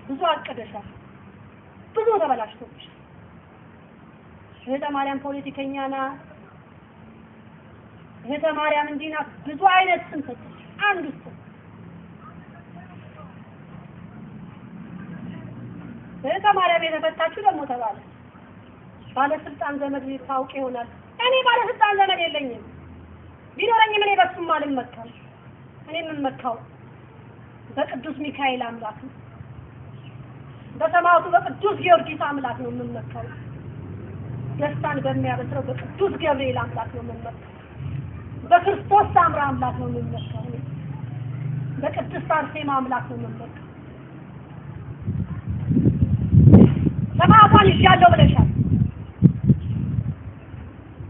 ብዙ አቅደሻል፣ ብዙ ተበላሽቶብሽ። እህተ ማርያም ፖለቲከኛ ናት፣ እህተ ማርያም እንዲህ ናት፣ ብዙ አይነት ስም ሰጥተሽ አንዱ ስም እህተ ማርያም የተፈታችሁ ደግሞ ተባለ ባለስልጣን ዘመድ ታውቂ ይሆናል። እኔ ባለስልጣን ዘመድ የለኝም። ቢኖረኝም እኔ በሱም አልመካም። እኔ የምመካው በቅዱስ ሚካኤል አምላክ ነው፣ በሰማዕቱ በቅዱስ ጊዮርጊስ አምላክ ነው የምመካው። ደስታን በሚያበስረው በቅዱስ ገብርኤል አምላክ ነው የምመካው። በክርስቶስ ሳምራ አምላክ ነው የምመካው። በቅድስት አርሴማ አምላክ ነው የምመካው። ሰማዕቷን ይዣለሁ ብለሻል።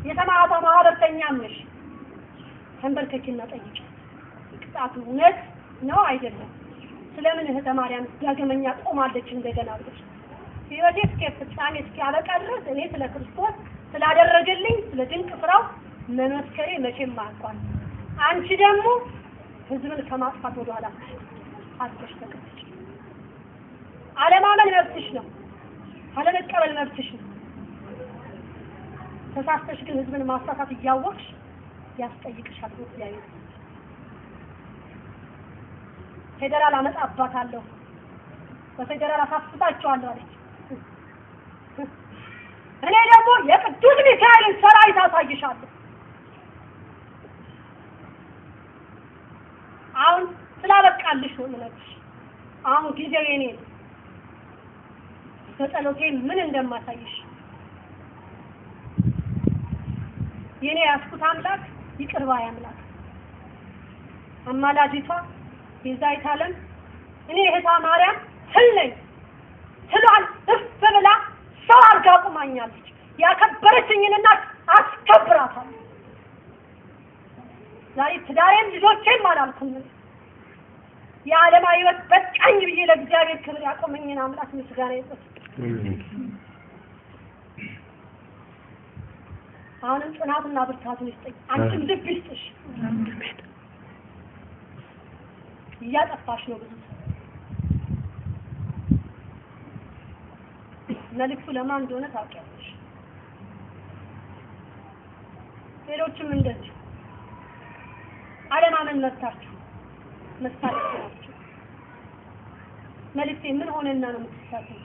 የሰማዕቷ ማህበርተኛም ነሽ። ተንበርከኪና ጠይቂ። ቅጣቱ እውነት ነው አይደለም? ስለምን እህተ ማርያም ዳግመኛ ቆማለች እንደገና ብለሽ ሕይወቴ እስከ ፍጻሜ እስኪያበቃ ድረስ እኔ ስለ ክርስቶስ ስላደረገልኝ ስለ ድንቅ ስራው መመስከሬ መቼም አያቋል። አንቺ ደግሞ ህዝብን ከማጥፋት ወደኋላ አጥተሽ ተቀመጭ። አለማመን መብትሽ ነው፣ አለመቀበል መብትሽ ነው። ተሳስተሽ ግን ህዝብን ማሳሳት እያወቅሽ ያስጠይቅሻል እግዚአብሔር። ፌደራል አመጣባታለሁ፣ በፌደራል አሳፍታቸዋለሁ አለች። እኔ ደግሞ የቅዱስ ሚካኤልን ሰራዊት አሳይሻለሁ። አሁን ስላበቃልሽ ነው የምነግርሽ። አሁን ጊዜው የኔ ነው። በጸሎቴ ምን እንደማሳይሽ የኔ ያስኩት አምላክ ይቅር ባይ አምላክ፣ አማላጅቷ ቤዛዊተ ዓለም እኔ እህተ ማርያም ስለኝ ስሏል እፍ ብላ ሰው አድርጋ አቁማኛለች። ያከበረችኝን እናት አስከብራታለሁ። ዛሬ ትዳሬም ልጆቼም አላልኩም። የዓለም ሕይወት በቃኝ ብዬ ለእግዚአብሔር ክብር ያቆመኝን አምላክ ምስጋና ይድረስ። አሁንም ጽናትና ብርታቱን ይስጠኝ። አንቺም ልብ ይስጥሽ። እያጠፋሽ ነው ብዙ። መልዕክቱ ለማን እንደሆነ ታውቂያለሽ። ሌሎችም እንደዚህ አለማመን መብታችሁ መሳለፍ ናችሁ። መልዕክቴ ምን ሆነና ነው የምትሳተፉ?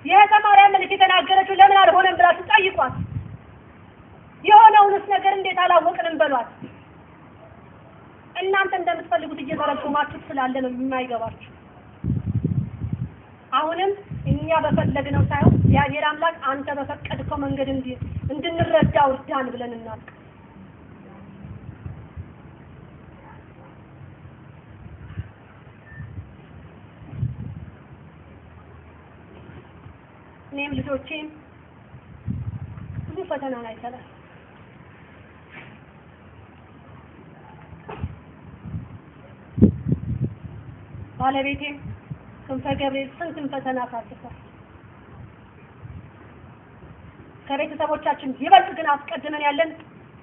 የማርያም መልዕክት የተናገረችው ለምን አልሆነም ብላችሁ ጠይቋት። የሆነውንስ ነገር እንዴት አላወቅንም በሏት። እናንተ እንደምትፈልጉት እየተረጎማችሁ ስላለ ነው የማይገባችሁ። አሁንም እኛ በፈለግነው ሳይሆን እግዚአብሔር አምላክ አንተ በፈቀድከው መንገድ እንድንረዳው እርዳን ብለን እናልቅ። እኔም ልጆቼም ብዙ ፈተና ላይ ተላል ባለቤቴም ክንፈ ገብርኤል ስንት ፈተና አሳልፏል። ከቤተሰቦቻችን ይበልጥ ግን አስቀድመን ያለን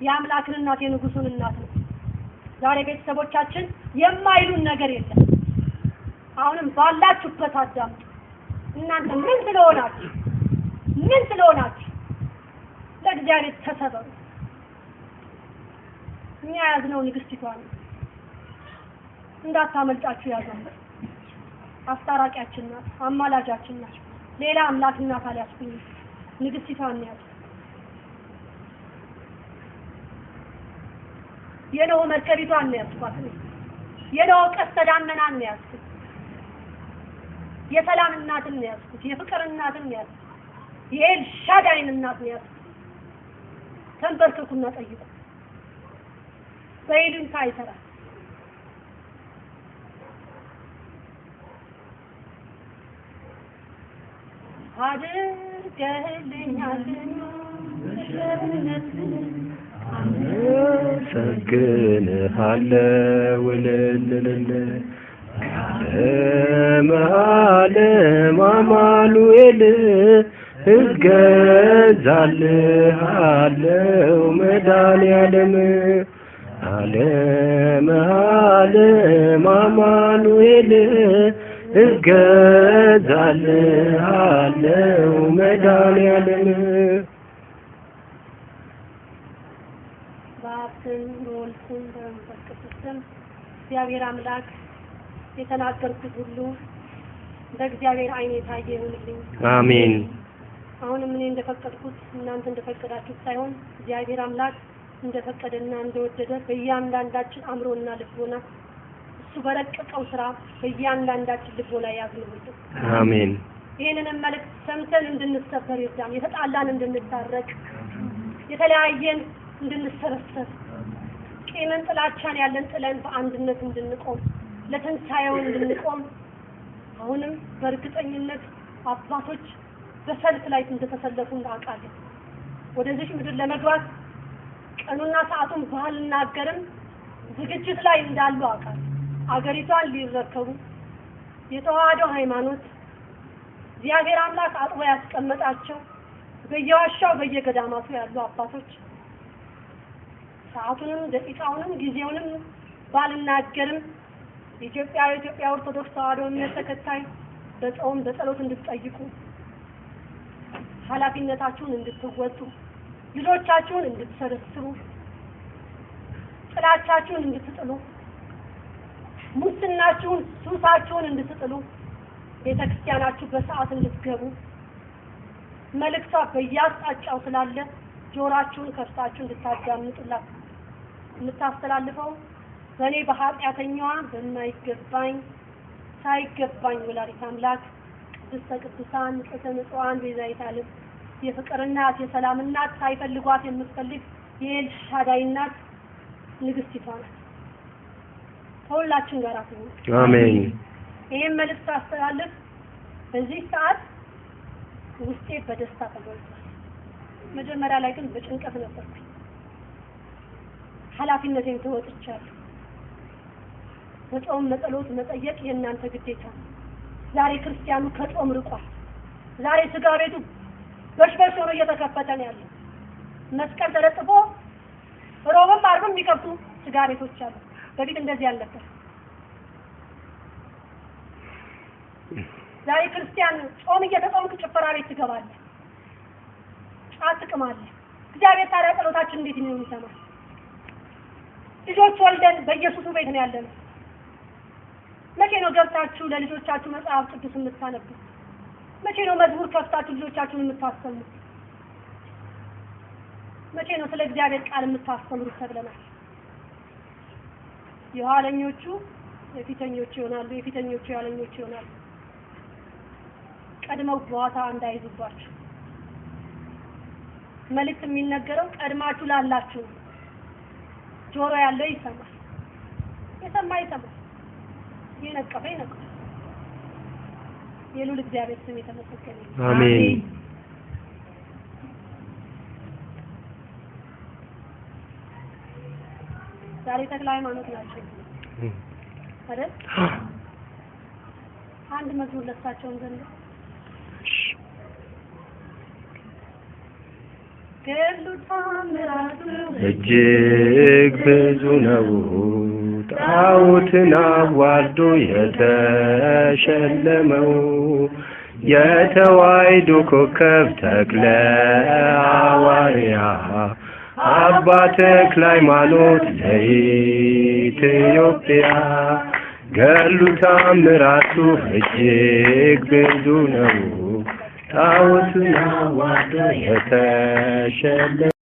የአምላክን እናት የንጉሱን እናት ነው። ዛሬ ቤተሰቦቻችን የማይሉን ነገር የለም። አሁንም ባላችሁበት አዳምጡ። እናንተ ምን ስለሆናችሁ ለእግዚአብሔር ተሰበሩ። እኛ ያዝነው ንግስቲቷን እንዳታመልጣችሁ ያዘው። አስታራቂያችን ናት፣ አማላጃችን ናት። ሌላ አምላክ እናት አልያዝኩም። ንግስቲቷን ያዝ። የኖህ መርከቢቷን ነው ያዝኳት። የኖህ ቀስተ ደመናን ነው ያዝኩት። የሰላም እናትን ነው ያዝኩት። የፍቅር እናትን ነው ያዝኩት። የኤልሻዳይን እናት ነው ያዝኩት። ተንበርክኩና ጠይቁ። በይሉኝታ አይሰራም። አድርገህልኛልና አመሰግንሃለሁ እልልልል ከዓለም አማኑኤል እገዛልሃለሁ መድኃኒዓለም ዓለም አማኑኤል እገዛልሃለሁ መድኃኒዓለም። በአብ ስም በወልድ ስም በመንፈስ ቅዱስ ስም እግዚአብሔር አምላክ የተናገርኩት ሁሉ በእግዚአብሔር ዓይን የታየ ይሁንልኝ። አሜን። አሁንም እኔ እንደፈቀድኩት እናንተ እንደፈቀዳችሁት ሳይሆን እግዚአብሔር አምላክ እንደፈቀደና እንደወደደ በእያንዳንዳችን አእምሮና ልቦና እሱ በረቀቀው ስራ በእያንዳንዳችን ልቦና ያዝንብልን። አሜን። ይህንንም መልእክት ሰምተን እንድንሰበር ይርዳን። የተጣላን እንድንታረቅ፣ የተለያየን እንድንሰበሰብ፣ ቂምን ጥላቻን ያለን ጥለን በአንድነት እንድንቆም፣ ለትንሣኤው እንድንቆም አሁንም በእርግጠኝነት አባቶች በሰልፍ ላይ እንደተሰለፉ እናውቃለን። ወደዚህ ምድር ለመግባት ቀኑና ሰዓቱን ባልናገርም ዝግጅት ላይ እንዳሉ አውቃለሁ። አገሪቷን ሊረከቡ የተዋህዶ ሃይማኖት እግዚአብሔር አምላክ አጥቦ ያስቀመጣቸው በየዋሻው በየገዳማቱ ያሉ አባቶች ሰዓቱንም ደቂቃውንም ጊዜውንም ባልናገርም የኢትዮጵያ ኦርቶዶክስ ተዋህዶ እምነት ተከታይ በጾም በጸሎት እንድትጠይቁ ኃላፊነታችሁን እንድትወጡ ልጆቻችሁን እንድትሰበስቡ ጥላቻችሁን እንድትጥሉ ሙስናችሁን ሱሳችሁን እንድትጥሉ ቤተክርስቲያናችሁ በሰዓት እንድትገቡ መልእክቷ በየአቅጣጫው ስላለ ጆሮአችሁን ከፍታችሁ እንድታዳምጡላት የምታስተላልፈው በእኔ በኃጢአተኛዋ በማይገባኝ ሳይገባኝ ወላዲተ አምላክ ቅድስተ ቅዱሳን ንጽሕተ ንጹሐን ቤዛዊተ ዓለም የፍቅር እናት የሰላም እናት ሳይፈልጓት የምትፈልግ የኤልሻዳይ እናት ንግስቲቷ ናት። ከሁላችን ጋር አትሁን። አሜን። ይህን መልእክት አስተላልፍ። በዚህ ሰዓት ውስጤ በደስታ ተሞልቷል። መጀመሪያ ላይ ግን በጭንቀት ነበርኩኝ። ኃላፊነቴን ተወጥቻለሁ። በጾም መጸሎት መጠየቅ የእናንተ ግዴታ ነው። ዛሬ ክርስቲያኑ ከጾም ርቋል። ዛሬ ስጋ ቤቱ በሽበሽ ሆኖ እየተከፈተ ነው ያለው። መስቀል ተለጥፎ ሮብም ዓርብም የሚከፍቱ ስጋ ቤቶች አሉ። በፊት እንደዚህ አልነበር። ዛሬ ክርስቲያን ጾም እየተጾምክ ጭፈራ ቤት ትገባለህ፣ ጫት ትቅማለህ። እግዚአብሔር ታዲያ ጸሎታችን እንዴት ነው የሚሰማው? ልጆች ወልደን በኢየሱስ ቤት ነው ያለነው። መቼ ነው ገብታችሁ ለልጆቻችሁ መጽሐፍ ቅዱስ የምታነቡት? መቼ ነው መዝሙር ከፍታችሁ ልጆቻችሁን የምታስተምሩት? መቼ ነው ስለ እግዚአብሔር ቃል የምታስተምሩት ተብለናል። የኋለኞቹ የፊተኞቹ ይሆናሉ፣ የፊተኞቹ የኋለኞቹ ይሆናሉ። ቀድመው በኋላ እንዳይዙባችሁ። መልእክት የሚነገረው ቀድማችሁ ላላችሁ። ጆሮ ያለው ይሰማል፣ የሰማ ይሰማል፣ የነቀፈ ይነቀፋል። የሉል እግዚአብሔር ስም የተመሰገነ ይሁን። አሜን። ዛሬ ተክለ ሃይማኖት ናቸው አይደል? አንድ መዝሙር ለሳቸውን ዘንድ ገድሉ ተአምራቱ እጅግ ብዙ ነው፣ ጣዖትን አዋርዶ የተሸለመው የተዋሕዶ ኮከብ ተክለ ሐዋርያ አባ ተክለ ሃይማኖት ለኢትዮጵያ። ገድሉ ተአምራቱ እጅግ ብዙ ነው፣ ጣዖትን አዋርዶ የተሸለመው